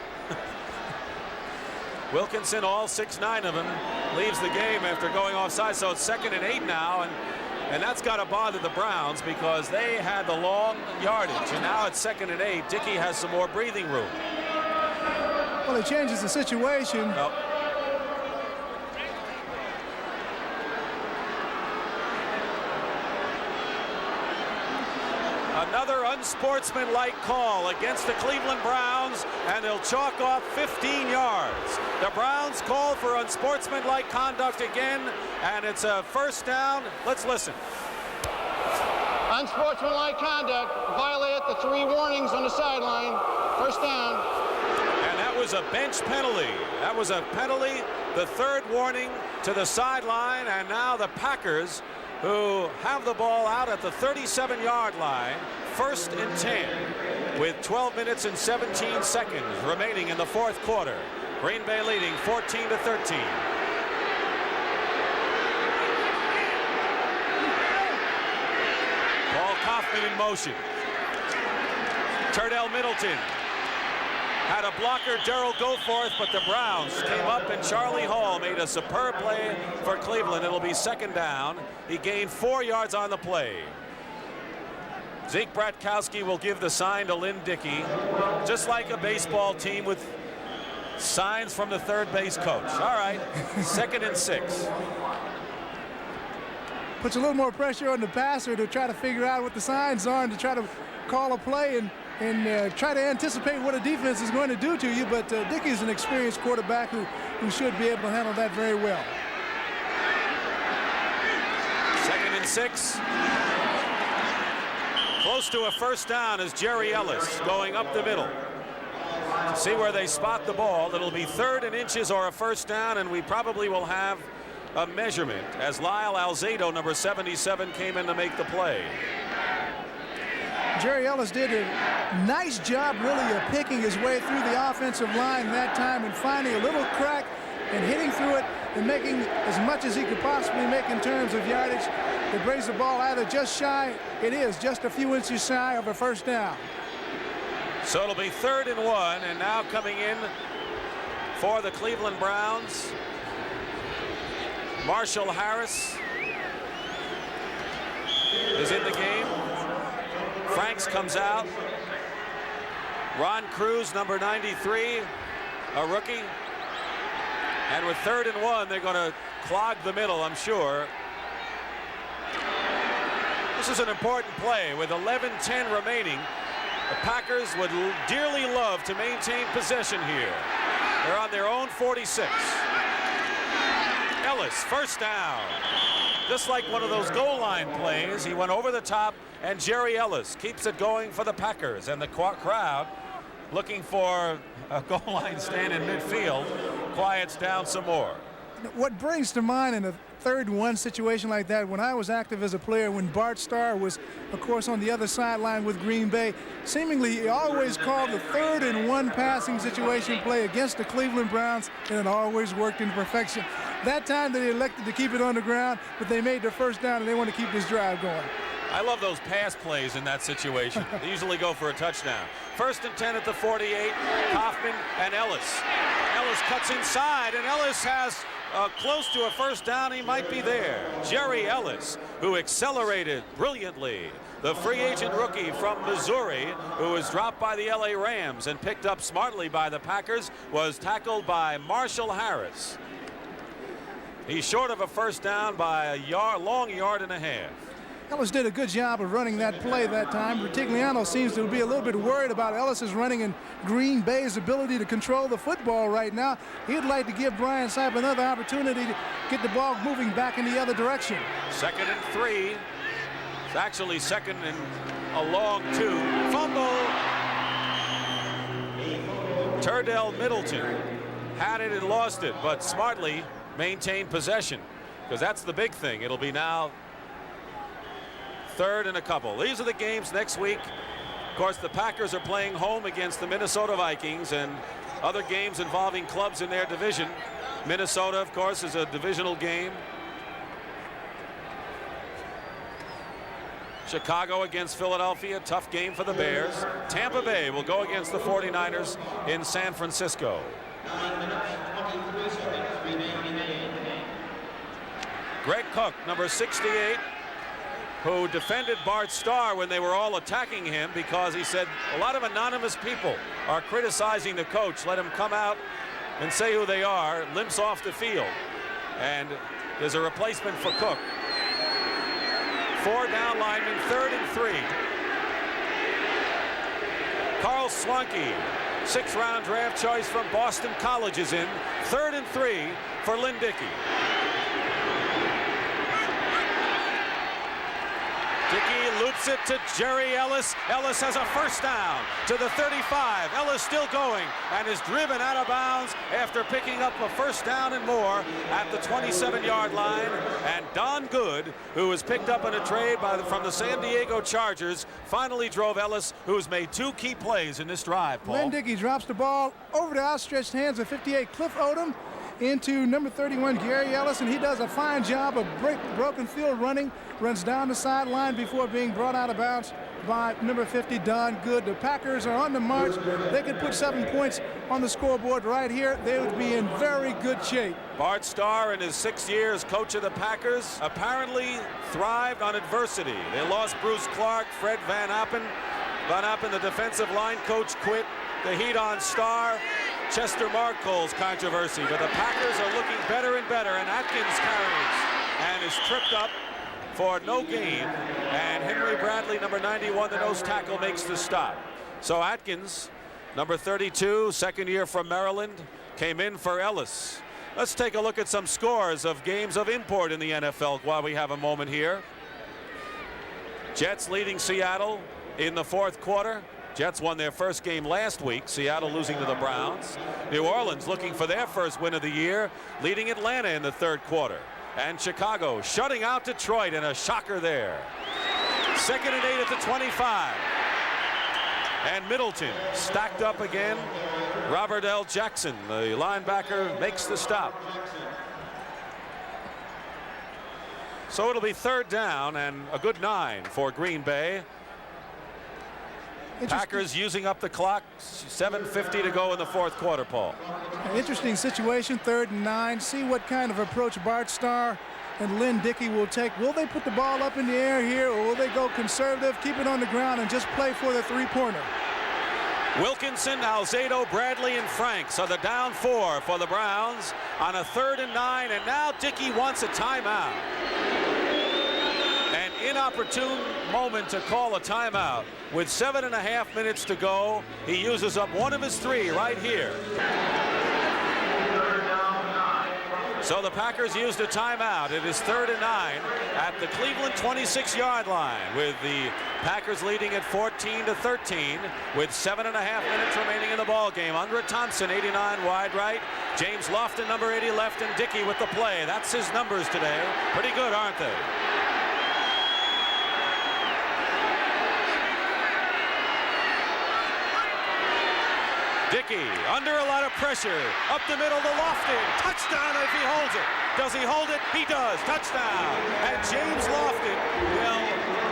Wilkinson, all 6'9" of him, leaves the game after going offside. So it's 2nd and 8 now, and that's got to bother the Browns because they had the long yardage, and now it's 2nd and 8. Dickey has some more breathing room. Well, it changes the situation. Well, another unsportsmanlike call against the Cleveland Browns, and they'll chalk off 15 yards. The Browns call for unsportsmanlike conduct again, and it's a 1st down. Let's listen. Unsportsmanlike conduct, violated the 3 warnings on the sideline. 1st down. And that was a bench penalty. That was a penalty, the 3rd warning to the sideline, and now the Packers, who have the ball out at the 37-yard line, 1st and 10, with 12 minutes and 17 seconds remaining in the 4th quarter. Green Bay leading 14-13. Kaufman in motion. Turdell Middleton had a blocker, Darrell Goforth, but the Browns came up and Charlie Hall made a superb play for Cleveland. It'll be second down. He gained 4 yards on the play. Zeke Bratkowski will give the sign to Lynn Dickey, just like a baseball team with signs from the third base coach. All right, 2nd and 6. Puts a little more pressure on the passer to try to figure out what the signs are and to try to call a play and try to anticipate what a defense is going to do to you. But Dickey's an experienced quarterback who should be able to handle that very well. 2nd and 6. Close to a first down is Gerry Ellis going up the middle. To see where they spot the ball. It'll be 3rd and inches or a first down, and we probably will have a measurement as Lyle Alzado, number 77, came in to make the play. Gerry Ellis did a nice job really of picking his way through the offensive line that time and finding a little crack and hitting through it and making as much as he could possibly make in terms of yardage. It brings the ball either just shy, it is just a few inches shy of a first down. So it'll be 3rd and 1, and now coming in for the Cleveland Browns, Marshall Harris is in the game. Franks comes out. Ron Cruz, number 93, a rookie. And with 3rd and 1, they're going to clog the middle, I'm sure. This is an important play with 11:10 remaining. The Packers would dearly love to maintain possession here. They're on their own 46. Ellis, first down. Just like one of those goal line plays, he went over the top, and Gerry Ellis keeps it going for the Packers. And the crowd, looking for a goal line stand in midfield, quiets down some more. What brings to mind in a 3rd and 1 situation like that, when I was active as a player, when Bart Starr was, of course, on the other sideline with Green Bay, seemingly he always called the 3rd and 1 passing situation play against the Cleveland Browns, and it always worked in perfection. That time they elected to keep it on the ground, but they made their first down and they want to keep this drive going. I love those pass plays in that situation. They usually go for a touchdown. 1st and 10 at the 48, Kaufman and Ellis. Ellis cuts inside, and Ellis has close to a first down. He might be there. Gerry Ellis, who accelerated brilliantly. The free agent rookie from Missouri, who was dropped by the LA Rams and picked up smartly by the Packers, was tackled by Marshall Harris. He's short of a first down by a long yard and a half. Ellis did a good job of running that play that time. Rutigliano seems to be a little bit worried about Ellis's running and Green Bay's ability to control the football right now. He'd like to give Brian Sipe another opportunity to get the ball moving back in the other direction. 2nd and 3. It's actually 2nd and a long 2. Fumble. Turdell Middleton had it and lost it, but smartly maintained possession, because that's the big thing. It'll be now 3rd and a couple. These are the games next week. Of course, the Packers are playing home against the Minnesota Vikings and other games involving clubs in their division. Minnesota, of course, is a divisional game. Chicago against Philadelphia, tough game for the Bears. Tampa Bay will go against the 49ers in San Francisco. Greg Cook, number 68, who defended Bart Starr when they were all attacking him because he said a lot of anonymous people are criticizing the coach. Let him come out and say who they are. Limps off the field. And there's a replacement for Cook. 4 down linemen, 3rd and 3. Carl Swanke, 6th-round draft choice from Boston College, is in. 3rd and 3 for Lynn Dickey. Dickey loops it to Gerry Ellis. Ellis has a first down to the 35. Ellis still going and is driven out of bounds after picking up a first down and more at the 27-yard line. And Don Good, who was picked up in a trade from the San Diego Chargers, finally drove Ellis, who's made 2 key plays in this drive, Paul. Lynn Dickey drops the ball over the outstretched hands of 58 Cliff Odom. into number 31, Gerry Ellis, and he does a fine job of broken field running, runs down the sideline before being brought out of bounds by number 50, Don Good. The Packers are on the march. They could put 7 points on the scoreboard right here. They would be in very good shape. Bart Starr, in his 6 years coach of the Packers, apparently thrived on adversity. They lost Bruce Clark, Fred Van Appen. Van Appen, the defensive line coach, quit. The heat on Starr. Chester Marcole's controversy, but the Packers are looking better and better, and Atkins carries and is tripped up for no gain, and Henry Bradley, number 91, the nose tackle, makes the stop. So Atkins, number 32, second year from Maryland, came in for Ellis. Let's take a look at some scores of games of import in the NFL while we have a moment here. Jets leading Seattle in the fourth quarter. Jets won their first game last week, Seattle losing to the Browns. New Orleans looking for their first win of the year, leading Atlanta in the third quarter. And Chicago shutting out Detroit in a shocker there. 2nd and 8 at the 25. And Middleton stacked up again. Robert L. Jackson, the linebacker, makes the stop. So it'll be 3rd down and a good 9 for Green Bay. Packers using up the clock, 7:50 to go in the fourth quarter, Paul. An interesting situation, 3rd and 9. See what kind of approach Bart Starr and Lynn Dickey will take. Will they put the ball up in the air here, or will they go conservative, keep it on the ground, and just play for the three-pointer? Wilkinson, Alzado, Bradley, and Franks are the down 4 for the Browns on a 3rd and 9, and now Dickey wants a timeout. An inopportune moment to call a timeout. With 7.5 minutes to go, he uses up one of his 3 right here. So the Packers used a timeout. It is 3rd and 9 at the Cleveland 26-yard line, with the Packers leading at 14-13 with 7.5 minutes remaining in the ball game. Andre Thompson, 89 wide right. James Lofton, number 80 left, and Dickey with the play. That's his numbers today. Pretty good, aren't they? Dickey under a lot of pressure, up the middle to Lofton. Touchdown if he holds it. Does he hold it? He does. Touchdown. And James Lofton will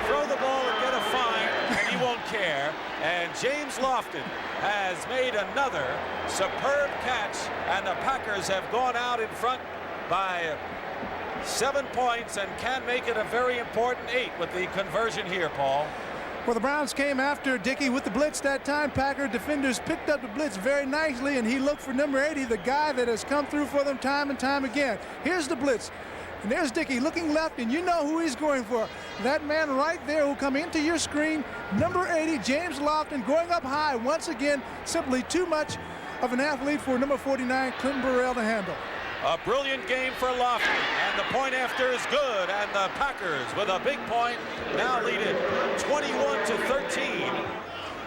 throw the ball and get a fine, and he won't care. And James Lofton has made another superb catch, and the Packers have gone out in front by 7 points and can make it a very important 8 with the conversion here, Paul. Well, the Browns came after Dickey with the blitz that time. Packer defenders picked up the blitz very nicely, and he looked for number 80, the guy that has come through for them time and time again. Here's the blitz, and there's Dickey looking left, and you know who he's going for. That man right there who come into your screen, number 80, James Lofton, going up high. Once again, simply too much of an athlete for number 49, Clinton Burrell, to handle. A brilliant game for Lofton, and the point after is good, and the Packers with a big point now lead it 21-13.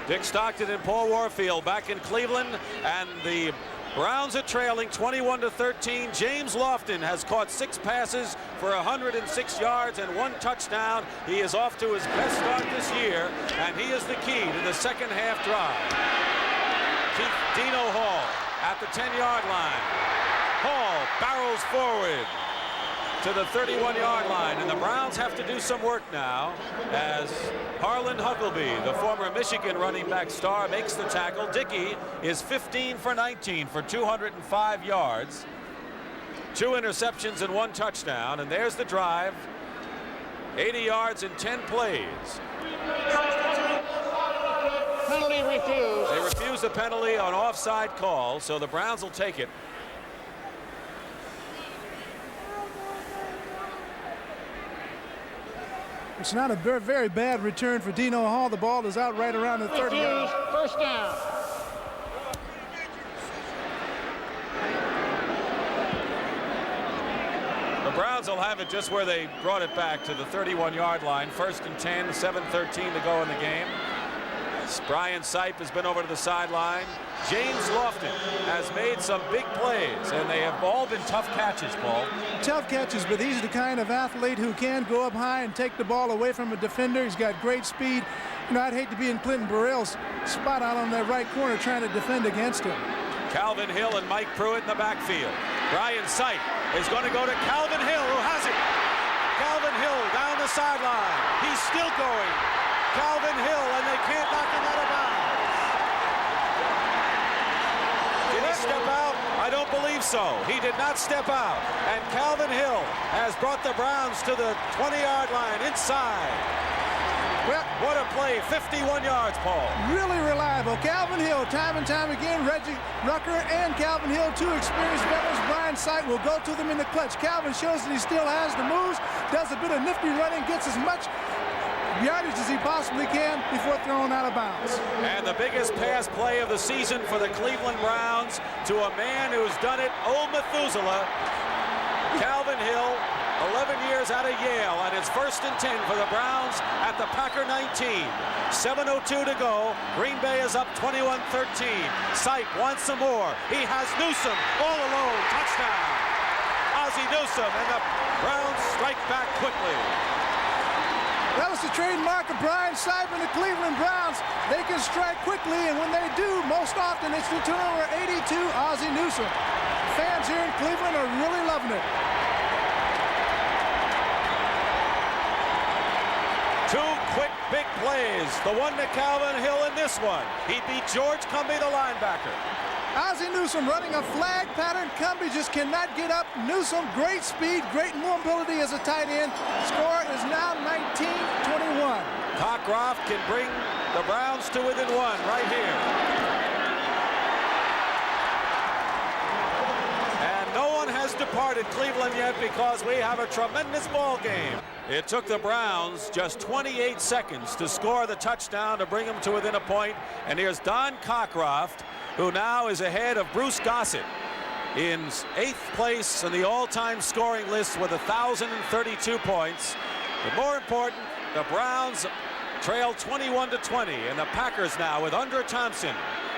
Dick Stockton and Paul Warfield back in Cleveland, and the Browns are trailing 21-13. James Lofton has caught 6 passes for 106 yards and 1 touchdown. He is off to his best start this year, and he is the key to the second half drive. Dino Hall at the 10-yard line. Hall barrels forward to the 31-yard line, and the Browns have to do some work now as Harlan Huckleby, the former Michigan running back star, makes the tackle. Dickey is 15 for 19 for 205 yards, 2 interceptions and 1 touchdown, and there's the drive. 80 yards in 10 plays. Penalty refused. They refuse the penalty on offside call, so the Browns will take it. It's not a very bad return for Dino Hall. The ball is out right around the 30. First down. The Browns will have it just where they brought it back to the 31-yard line. 1st and 10, 7:13 to go in the game. Brian Sipe has been over to the sideline. James Lofton has made some big plays, and they have all been tough catches, Paul. Tough catches, but he's the kind of athlete who can go up high and take the ball away from a defender. He's got great speed. You know, I'd hate to be in Clinton Burrell's spot out on that right corner trying to defend against him. Calvin Hill and Mike Pruitt in the backfield. Brian Sipe is going to go to Calvin Hill, who has it. Calvin Hill down the sideline. He's still going. Calvin Hill, and they can't knock him out of bounds. Did he step out? I don't believe so. He did not step out. And Calvin Hill has brought the Browns to the 20-yard line inside. Well, what a play, 51 yards, Paul. Really reliable. Calvin Hill, time and time again. Reggie Rucker and Calvin Hill, two experienced veterans. Brian Sipe will go to them in the clutch. Calvin shows that he still has the moves, does a bit of nifty running, gets as much yardage as he possibly can before throwing out of bounds. And the biggest pass play of the season for the Cleveland Browns to a man who's done it, old Methuselah, Calvin Hill, 11 years out of Yale, and it's 1st and 10 for the Browns at the Packer 19. 7:02 to go. Green Bay is up 21-13. Sipe wants some more. He has Newsome all alone. Touchdown. Ozzie Newsome, and the Browns strike back quickly. That was the trademark of Brian Sipe and the Cleveland Browns. They can strike quickly, and when they do, most often it's the turnover 82, Ozzie Newsome. Fans here in Cleveland are really loving it. Two quick, big plays. The one to Calvin Hill and this one. He beat George Cumbie, the linebacker. Ozzie Newsome running a flag pattern. Cumbie just cannot get up. Newsome, great speed, great mobility as a tight end. Score is now 19-21. Cockroft can bring the Browns to within one right here. And no one has departed Cleveland yet because we have a tremendous ball game. It took the Browns just 28 seconds to score the touchdown to bring them to within a point. And here's Don Cockroft, who now is ahead of Bruce Gossett in 8th place in the all-time scoring list with 1,032 points. But more important, the Browns trail 21-20, and the Packers now with Under Thompson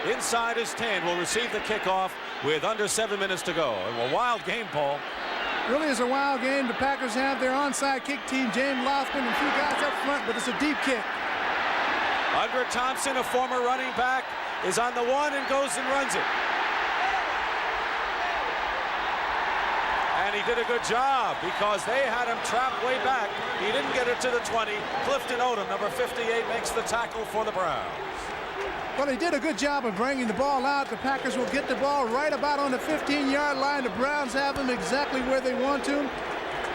inside his 10 will receive the kickoff with under 7 minutes to go. A wild game, Paul. Really is a wild game. The Packers have their onside kick team, James Lofton, and a few guys up front, but it's a deep kick. Under Thompson, a former running back, is on the 1 and goes and runs it. And he did a good job because they had him trapped way back. He didn't get it to the 20. Clifton Odom, number 58, makes the tackle for the Browns. Well, he did a good job of bringing the ball out. The Packers will get the ball right about on the 15-yard line. The Browns have him exactly where they want to.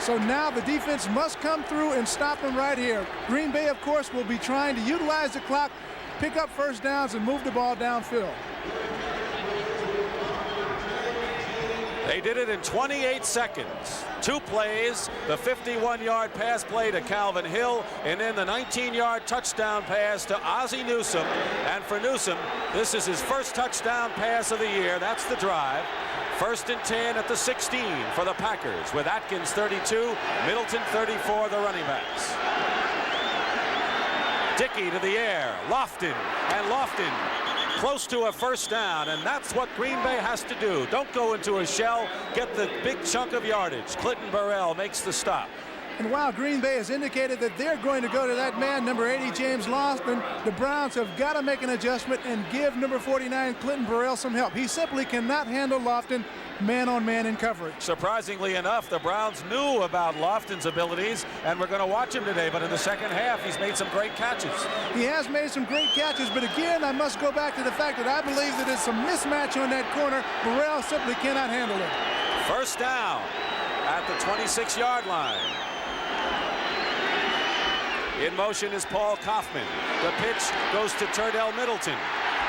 So now the defense must come through and stop him right here. Green Bay, of course, will be trying to utilize the clock, pick up first downs, and move the ball downfield. They did it in 28 seconds. 2 plays, the 51-yard pass play to Calvin Hill, and then the 19-yard touchdown pass to Ozzie Newsome. And for Newsome, this is his first touchdown pass of the year. That's the drive. 1st and 10 at the 16 for the Packers, with Atkins 32, Middleton 34, the running backs. Dickey to the air, Lofton, and Lofton close to a first down, and that's what Green Bay has to do. Don't go into a shell, get the big chunk of yardage. Clinton Burrell makes the stop. And while Green Bay has indicated that they're going to go to that man, number 80, James Lofton, the Browns have got to make an adjustment and give number 49, Clinton Burrell, some help. He simply cannot handle Lofton man-on-man in coverage. Surprisingly enough, the Browns knew about Lofton's abilities, and we're going to watch him today, but in the second half, he's made some great catches. He has made some great catches, but again, I must go back to the fact that I believe that it's a mismatch on that corner. Burrell simply cannot handle it. First down at the 26-yard line. In motion is Paul Kaufman. The pitch goes to Turdell Middleton.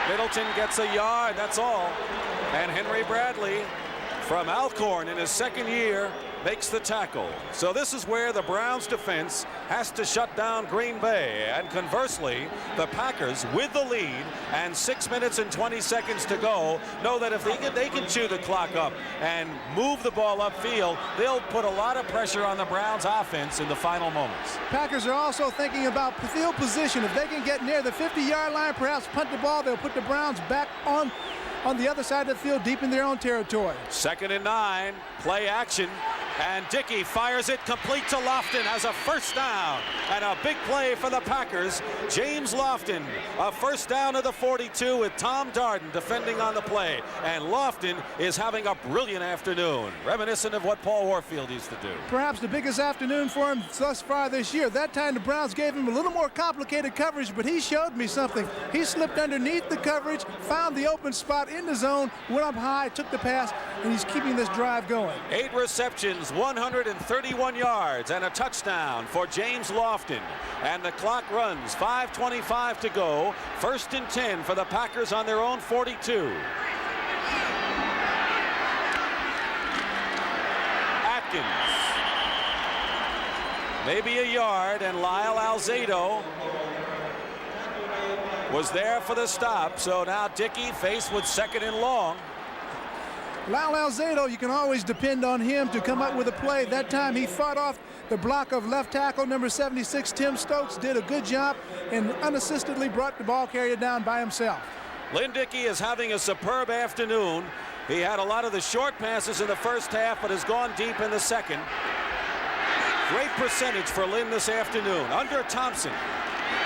Middleton gets a yard, that's all. And Henry Bradley from Alcorn in his 2nd year makes the tackle. So this is where the Browns defense has to shut down Green Bay. And conversely, the Packers, with the lead and 6 minutes and 20 seconds to go, know that if they can chew the clock up and move the ball upfield, they'll put a lot of pressure on the Browns offense in the final moments. Packers are also thinking about field position. If they can get near the 50-yard line, perhaps punt the ball, they'll put the Browns back on the other side of the field, deep in their own territory. 2nd and 9, play action. And Dickey fires it complete to Lofton as a first down. And a big play for the Packers. James Lofton, a first down of the 42 with Tom Darden defending on the play. And Lofton is having a brilliant afternoon, reminiscent of what Paul Warfield used to do. Perhaps the biggest afternoon for him thus far this year. That time the Browns gave him a little more complicated coverage, but he showed me something. He slipped underneath the coverage, found the open spot in the zone, went up high, took the pass, and he's keeping this drive going. 8 receptions, 131 yards, and a touchdown for James Lofton. And the clock runs, 5:25 to go. 1st and 10 for the Packers on their own 42. Atkins. Maybe a yard, and Lyle Alzado was there for the stop. So now Dickey faced with 2nd and long. Lyle Alzado, you can always depend on him to come up with a play. That time he fought off the block of left tackle number 76, Tim Stokes, did a good job and unassistedly brought the ball carrier down by himself. Lynn Dickey is having a superb afternoon. He had a lot of the short passes in the first half, but has gone deep in the second. Great percentage for Lynn this afternoon. Under Thompson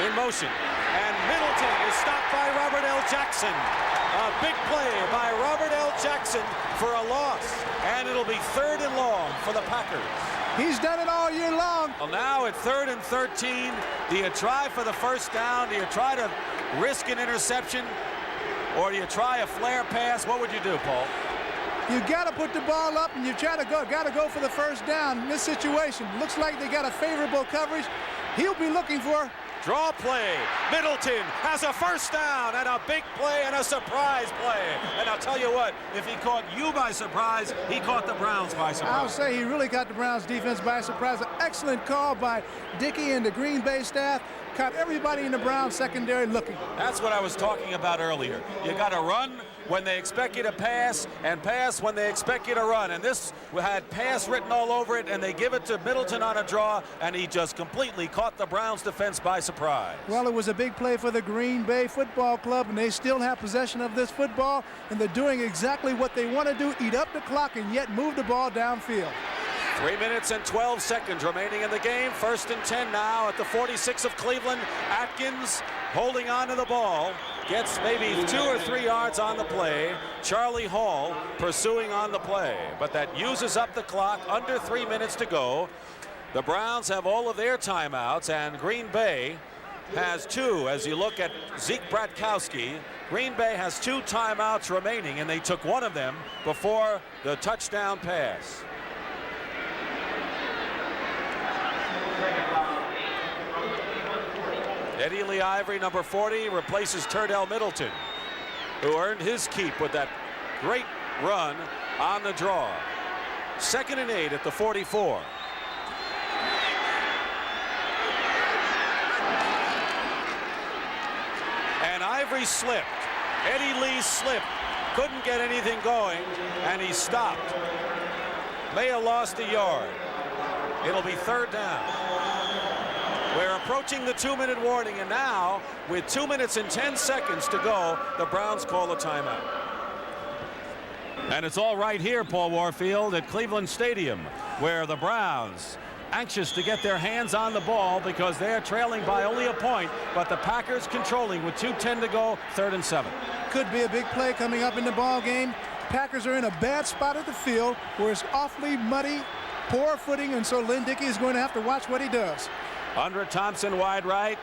in motion. And Middleton is stopped by Robert L. Jackson. A big play by Robert L. Jackson for a loss. And it'll be 3rd and long for the Packers. He's done it all year long. Well, now at 3rd and 13, do you try for the first down? Do you try to risk an interception? Or do you try a flare pass? What would you do, Paul? You got to put the ball up, and you got to go for the first down in this situation. Looks like they got a favorable coverage. He'll be looking for draw play. Middleton has a first down and a big play and a surprise play. And I'll tell you what, if he caught you by surprise, he caught the Browns by surprise. I'll say he really caught the Browns defense by surprise. An excellent call by Dickey and the Green Bay staff. Caught everybody in the Browns secondary looking. That's what I was talking about earlier. You got to run when they expect you to pass and pass when they expect you to run. And this had pass written all over it, and they give it to Middleton on a draw, and he just completely caught the Browns defense by surprise. Well, it was a big play for the Green Bay Football Club, and they still have possession of this football, and they're doing exactly what they want to do, eat up the clock and yet move the ball downfield. 3 minutes and 12 seconds remaining in the game. 1st and 10 now at the 46 of Cleveland. Atkins holding on to the ball. Gets maybe 2 or 3 yards on the play. Charlie Hall pursuing on the play. But that uses up the clock. Under 3 minutes to go. The Browns have all of their timeouts, and Green Bay has 2. As you look at Zeke Bratkowski, Green Bay has 2 timeouts remaining, and they took one of them before the touchdown pass. Eddie Lee Ivory, number 40, replaces Turdell Middleton, who earned his keep with that great run on the draw. 2nd and 8 at the 44. And Ivory slipped. Eddie Lee slipped. Couldn't get anything going, and he stopped. May have lost a yard. It'll be 3rd down. We're approaching the 2-minute warning, and now, with 2 minutes and 10 seconds to go, the Browns call a timeout. And it's all right here, Paul Warfield, at Cleveland Stadium, where the Browns, anxious to get their hands on the ball because they're trailing by only a point, but the Packers controlling with 2:10 to go, 3rd and 7. Could be a big play coming up in the ball game. Packers are in a bad spot of the field where it's awfully muddy, poor footing, and so Lynn Dickey is going to have to watch what he does. Under Thompson wide right,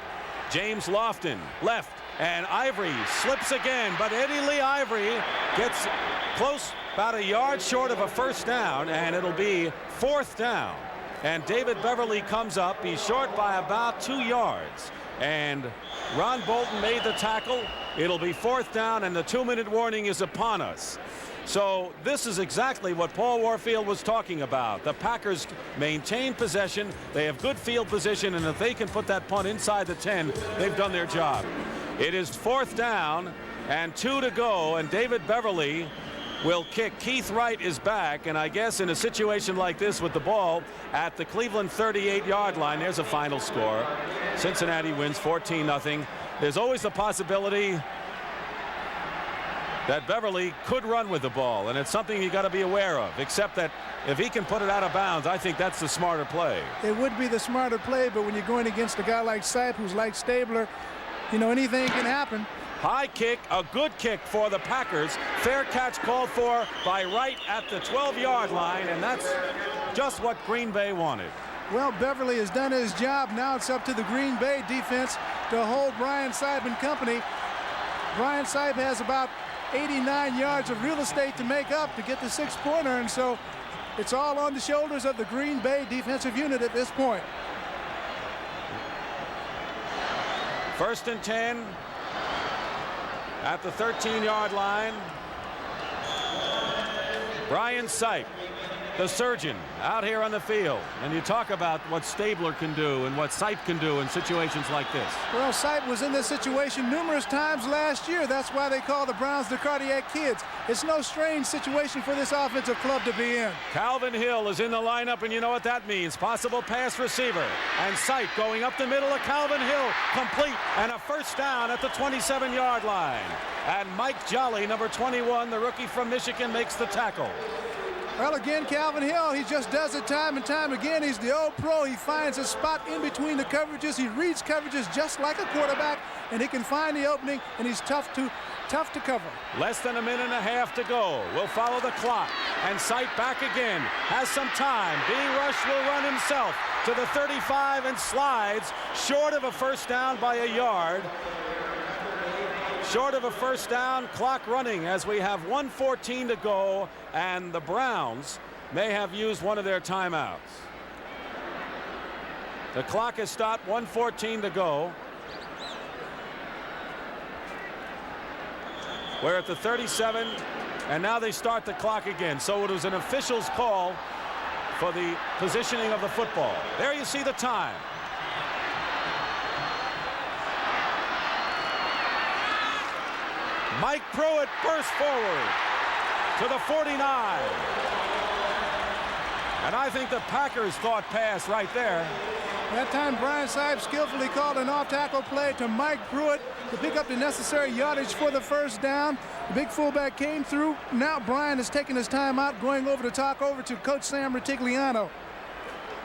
James Lofton left, and Ivory slips again, but Eddie Lee Ivory gets close, about a yard short of a first down, and it'll be 4th down. And David Beverly comes up. He's short by about 2 yards, and Ron Bolton made the tackle. It'll be 4th down, and the 2-minute warning is upon us. So this is exactly what Paul Warfield was talking about. The Packers maintain possession. They have good field position, and if they can put that punt inside the 10, they've done their job. It is 4th down and 2 to go, and David Beverly will kick. Keith Wright is back, and I guess in a situation like this with the ball at the Cleveland 38-yard line, there's a final score. Cincinnati wins 14-0. There's always the possibility that Beverly could run with the ball, and it's something you got to be aware of, except that if he can put it out of bounds, I think that's the smarter play. It would be the smarter play, but when you're going against a guy like Sipe, who's like Stabler, you know, anything can happen. High kick, a good kick for the Packers. Fair catch called for by Wright at the 12-yard line, and that's just what Green Bay wanted. Well, Beverly has done his job. Now it's up to the Green Bay defense to hold Brian Sipe and company. Brian Sipe has about 89 yards of real estate to make up to get the 6-pointer, and so it's all on the shoulders of the Green Bay defensive unit at this point. 1st and 10 at the 13-yard line. Brian Sipe, the surgeon, out here on the field. And you talk about what Stabler can do and what Sipe can do in situations like this. Well, Sipe was in this situation numerous times last year. That's why they call the Browns the Cardiac Kids. It's no strange situation for this offensive club to be in. Calvin Hill is in the lineup, and you know what that means. Possible pass receiver. And Sipe going up the middle of Calvin Hill, complete, and a 1st down at the 27-yard line. And Mike Jolly, number 21, the rookie from Michigan, makes the tackle. Well, again, Calvin Hill, he just does it time and time again. He's the old pro. He finds a spot in between the coverages. He reads coverages just like a quarterback, and he can find the opening, and he's tough to cover. Less than a minute and a half to go. We'll follow the clock. And Sipe back again. Has some time. B. Rush will run himself to the 35 and slides short of a 1st down by a yard. Short of a 1st down, clock running as we have 1:14 to go, and the Browns may have used one of their timeouts. The clock has stopped, 1:14 to go. We're at the 37, and now they start the clock again. So it was an official's call for the positioning of the football. There you see the time. Mike Pruitt bursts forward to the 49. And I think the Packers thought pass right there. That time Brian Sipe skillfully called an off-tackle play to Mike Pruitt to pick up the necessary yardage for the 1st down. The big fullback came through. Now Brian is taking his time out, going over to talk over to Coach Sam Retigliano.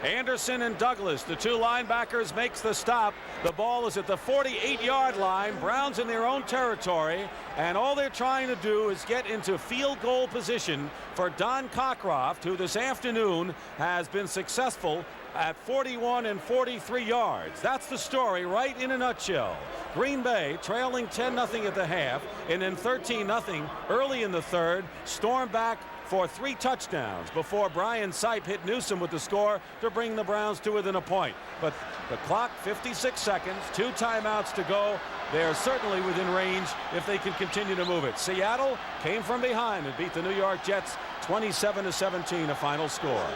Anderson and Douglas, the 2 linebackers, makes the stop. The ball is at the 48-yard line. Browns in their own territory, and all they're trying to do is get into field goal position for Don Cockroft, who this afternoon has been successful at 41 and 43 yards. That's the story right in a nutshell. Green Bay trailing 10-0 at the half, and then 13-0 early in the 3rd, stormed back for 3 touchdowns before Brian Sipe hit Newsome with the score to bring the Browns to within a point. But the clock, 56 seconds, 2 timeouts to go. They are certainly within range if they can continue to move it. Seattle came from behind and beat the New York Jets 27-17, a final score.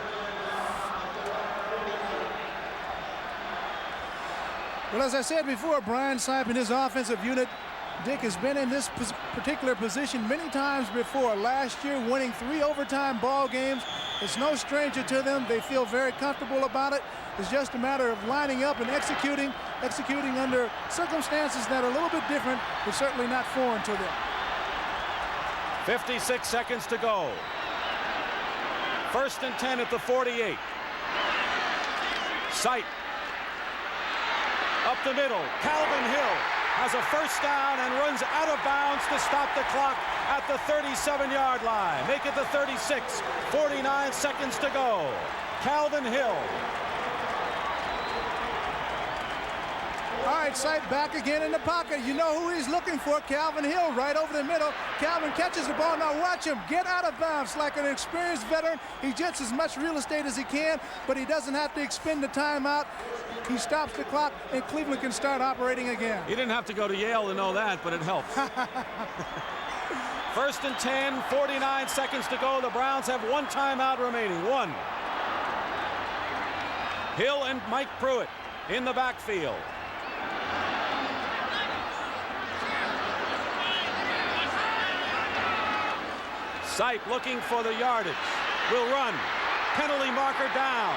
Well, as I said before, Brian Sipe and his offensive unit, Dick, has been in this particular position many times before. Last year, winning 3 overtime ball games. It's no stranger to them. They feel very comfortable about it. It's just a matter of lining up and executing under circumstances that are a little bit different, but certainly not foreign to them. 56 seconds to go. 1st and 10 at the 48. Sipe up the middle. Calvin Hill has a 1st down and runs out of bounds to stop the clock at the 37-yard line. Make it the 36. 49 seconds to go. Calvin Hill. All right, Sipe back again in the pocket. You know who he's looking for, Calvin Hill, right over the middle. Calvin catches the ball. Now watch him get out of bounds like an experienced veteran. He gets as much real estate as he can, but he doesn't have to expend the timeout. He stops the clock, and Cleveland can start operating again. He didn't have to go to Yale to know that, but it helps. 1st and 10, 49 seconds to go. The Browns have 1 timeout remaining. 1. Hill and Mike Pruitt in the backfield. Sipe looking for the yardage. Will run. Penalty marker down.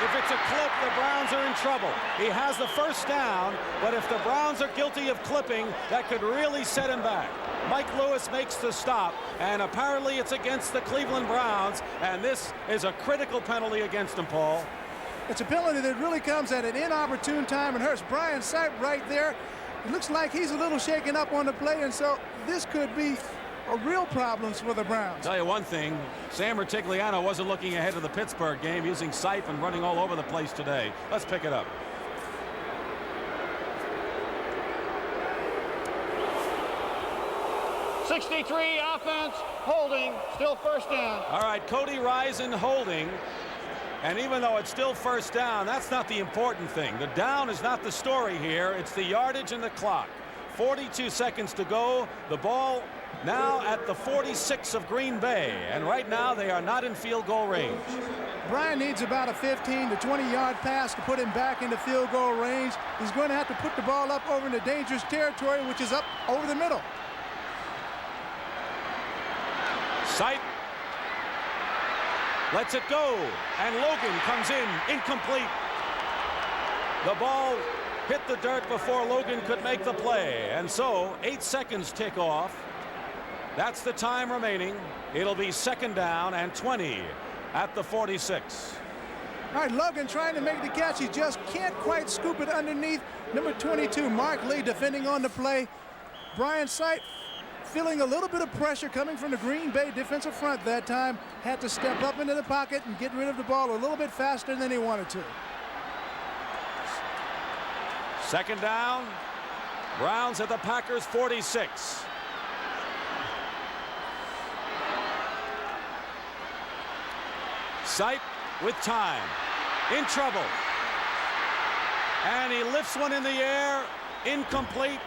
If it's a clip, the Browns are in trouble. He has the first down, but if the Browns are guilty of clipping, that could really set him back. Mike Lewis makes the stop, and apparently it's against the Cleveland Browns, and this is a critical penalty against them, Paul. It's a penalty that really comes at an inopportune time and hurts Brian Sipe right there. It looks like he's a little shaken up on the play, and so this could be a real problems for the Browns. Tell you one thing, Sam Rutigliano wasn't looking ahead of the Pittsburgh game, using Sipe and running all over the place today. Let's pick it up. '63 offense, holding, still first down. All right, Cody Risen holding. And even though it's still first down, that's not the important thing. The down is not the story here. It's the yardage and the clock. 42 seconds to go. The ball now at the 46 of Green Bay. And right now they are not in field goal range. Brian needs about a 15 to 20 yard pass to put him back into field goal range. He's going to have to put the ball up over into dangerous territory, which is up over the middle. Sipe lets it go, and Logan comes in incomplete. The ball hit the dirt before Logan could make the play, and so 8 seconds tick off. That's the time remaining. It'll be second down and 20 at the 46. All right, Logan trying to make the catch. He just can't quite scoop it underneath. Number 22, Mark Lee, defending on the play. Brian Sipe feeling a little bit of pressure coming from the Green Bay defensive front that time. Had to step up into the pocket and get rid of the ball a little bit faster than he wanted to. Second down. Browns at the Packers 46. Sipe with time. In trouble. And he lifts one in the air. Incomplete.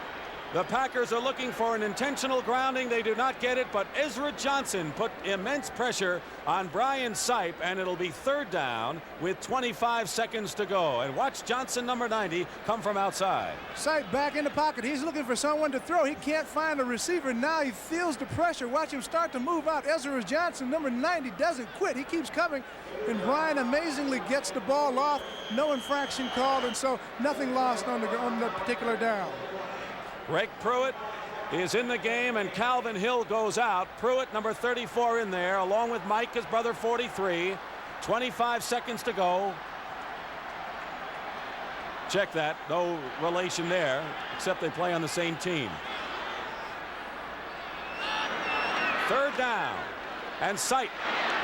The Packers are looking for an intentional grounding. They do not get it, but Ezra Johnson put immense pressure on Brian Sipe, and it'll be third down with 25 seconds to go. And watch Johnson, number 90, come from outside. Sipe back in the pocket. He's looking for someone to throw. He can't find a receiver. Now he feels the pressure. Watch him start to move out. Ezra Johnson, number 90, doesn't quit. He keeps coming, and Brian amazingly gets the ball off. No infraction called, and so nothing lost on the particular down. Greg Pruitt is in the game, and Calvin Hill goes out. Pruitt, number 34, in there, along with Mike, his brother, 43. 25 seconds to go. Check that. No relation there, except they play on the same team. Third down. And Sipe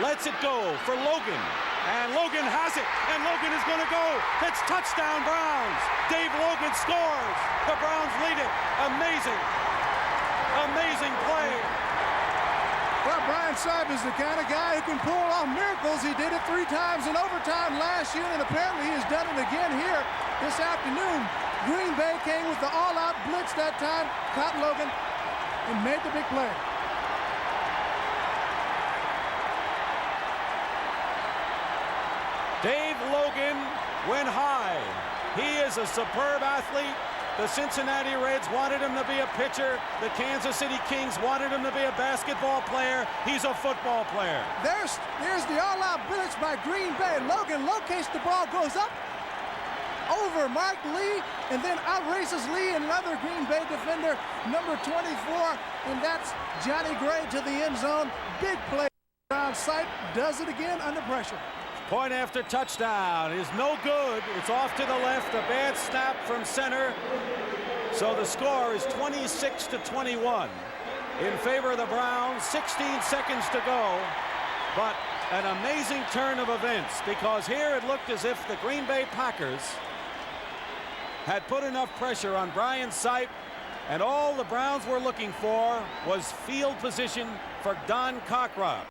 lets it go for Logan. And Logan has it, and Logan is going to go. It's touchdown Browns. Dave Logan scores. The Browns lead it. Amazing, amazing play. Well, Brian Sipe is the kind of guy who can pull off miracles. He did it 3 times in overtime last year, and apparently he has done it again here this afternoon. Green Bay came with the all-out blitz that time, caught Logan, and made the big play. Dave Logan went high. He is a superb athlete. The Cincinnati Reds wanted him to be a pitcher. The Kansas City Kings wanted him to be a basketball player. He's a football player. There's the all-out blitz by Green Bay. Logan locates the ball, goes up over Mark Lee, and then outraces Lee, another Green Bay defender, number 24, and that's Johnny Gray to the end zone. Big play. Sipe does it again under pressure. Point after touchdown is no good. It's off to the left. A bad snap from center. So the score is 26-21 in favor of the Browns. 16 seconds to go. But an amazing turn of events, because here it looked as if the Green Bay Packers had put enough pressure on Brian Sipe, and all the Browns were looking for was field position for Don Cockroft.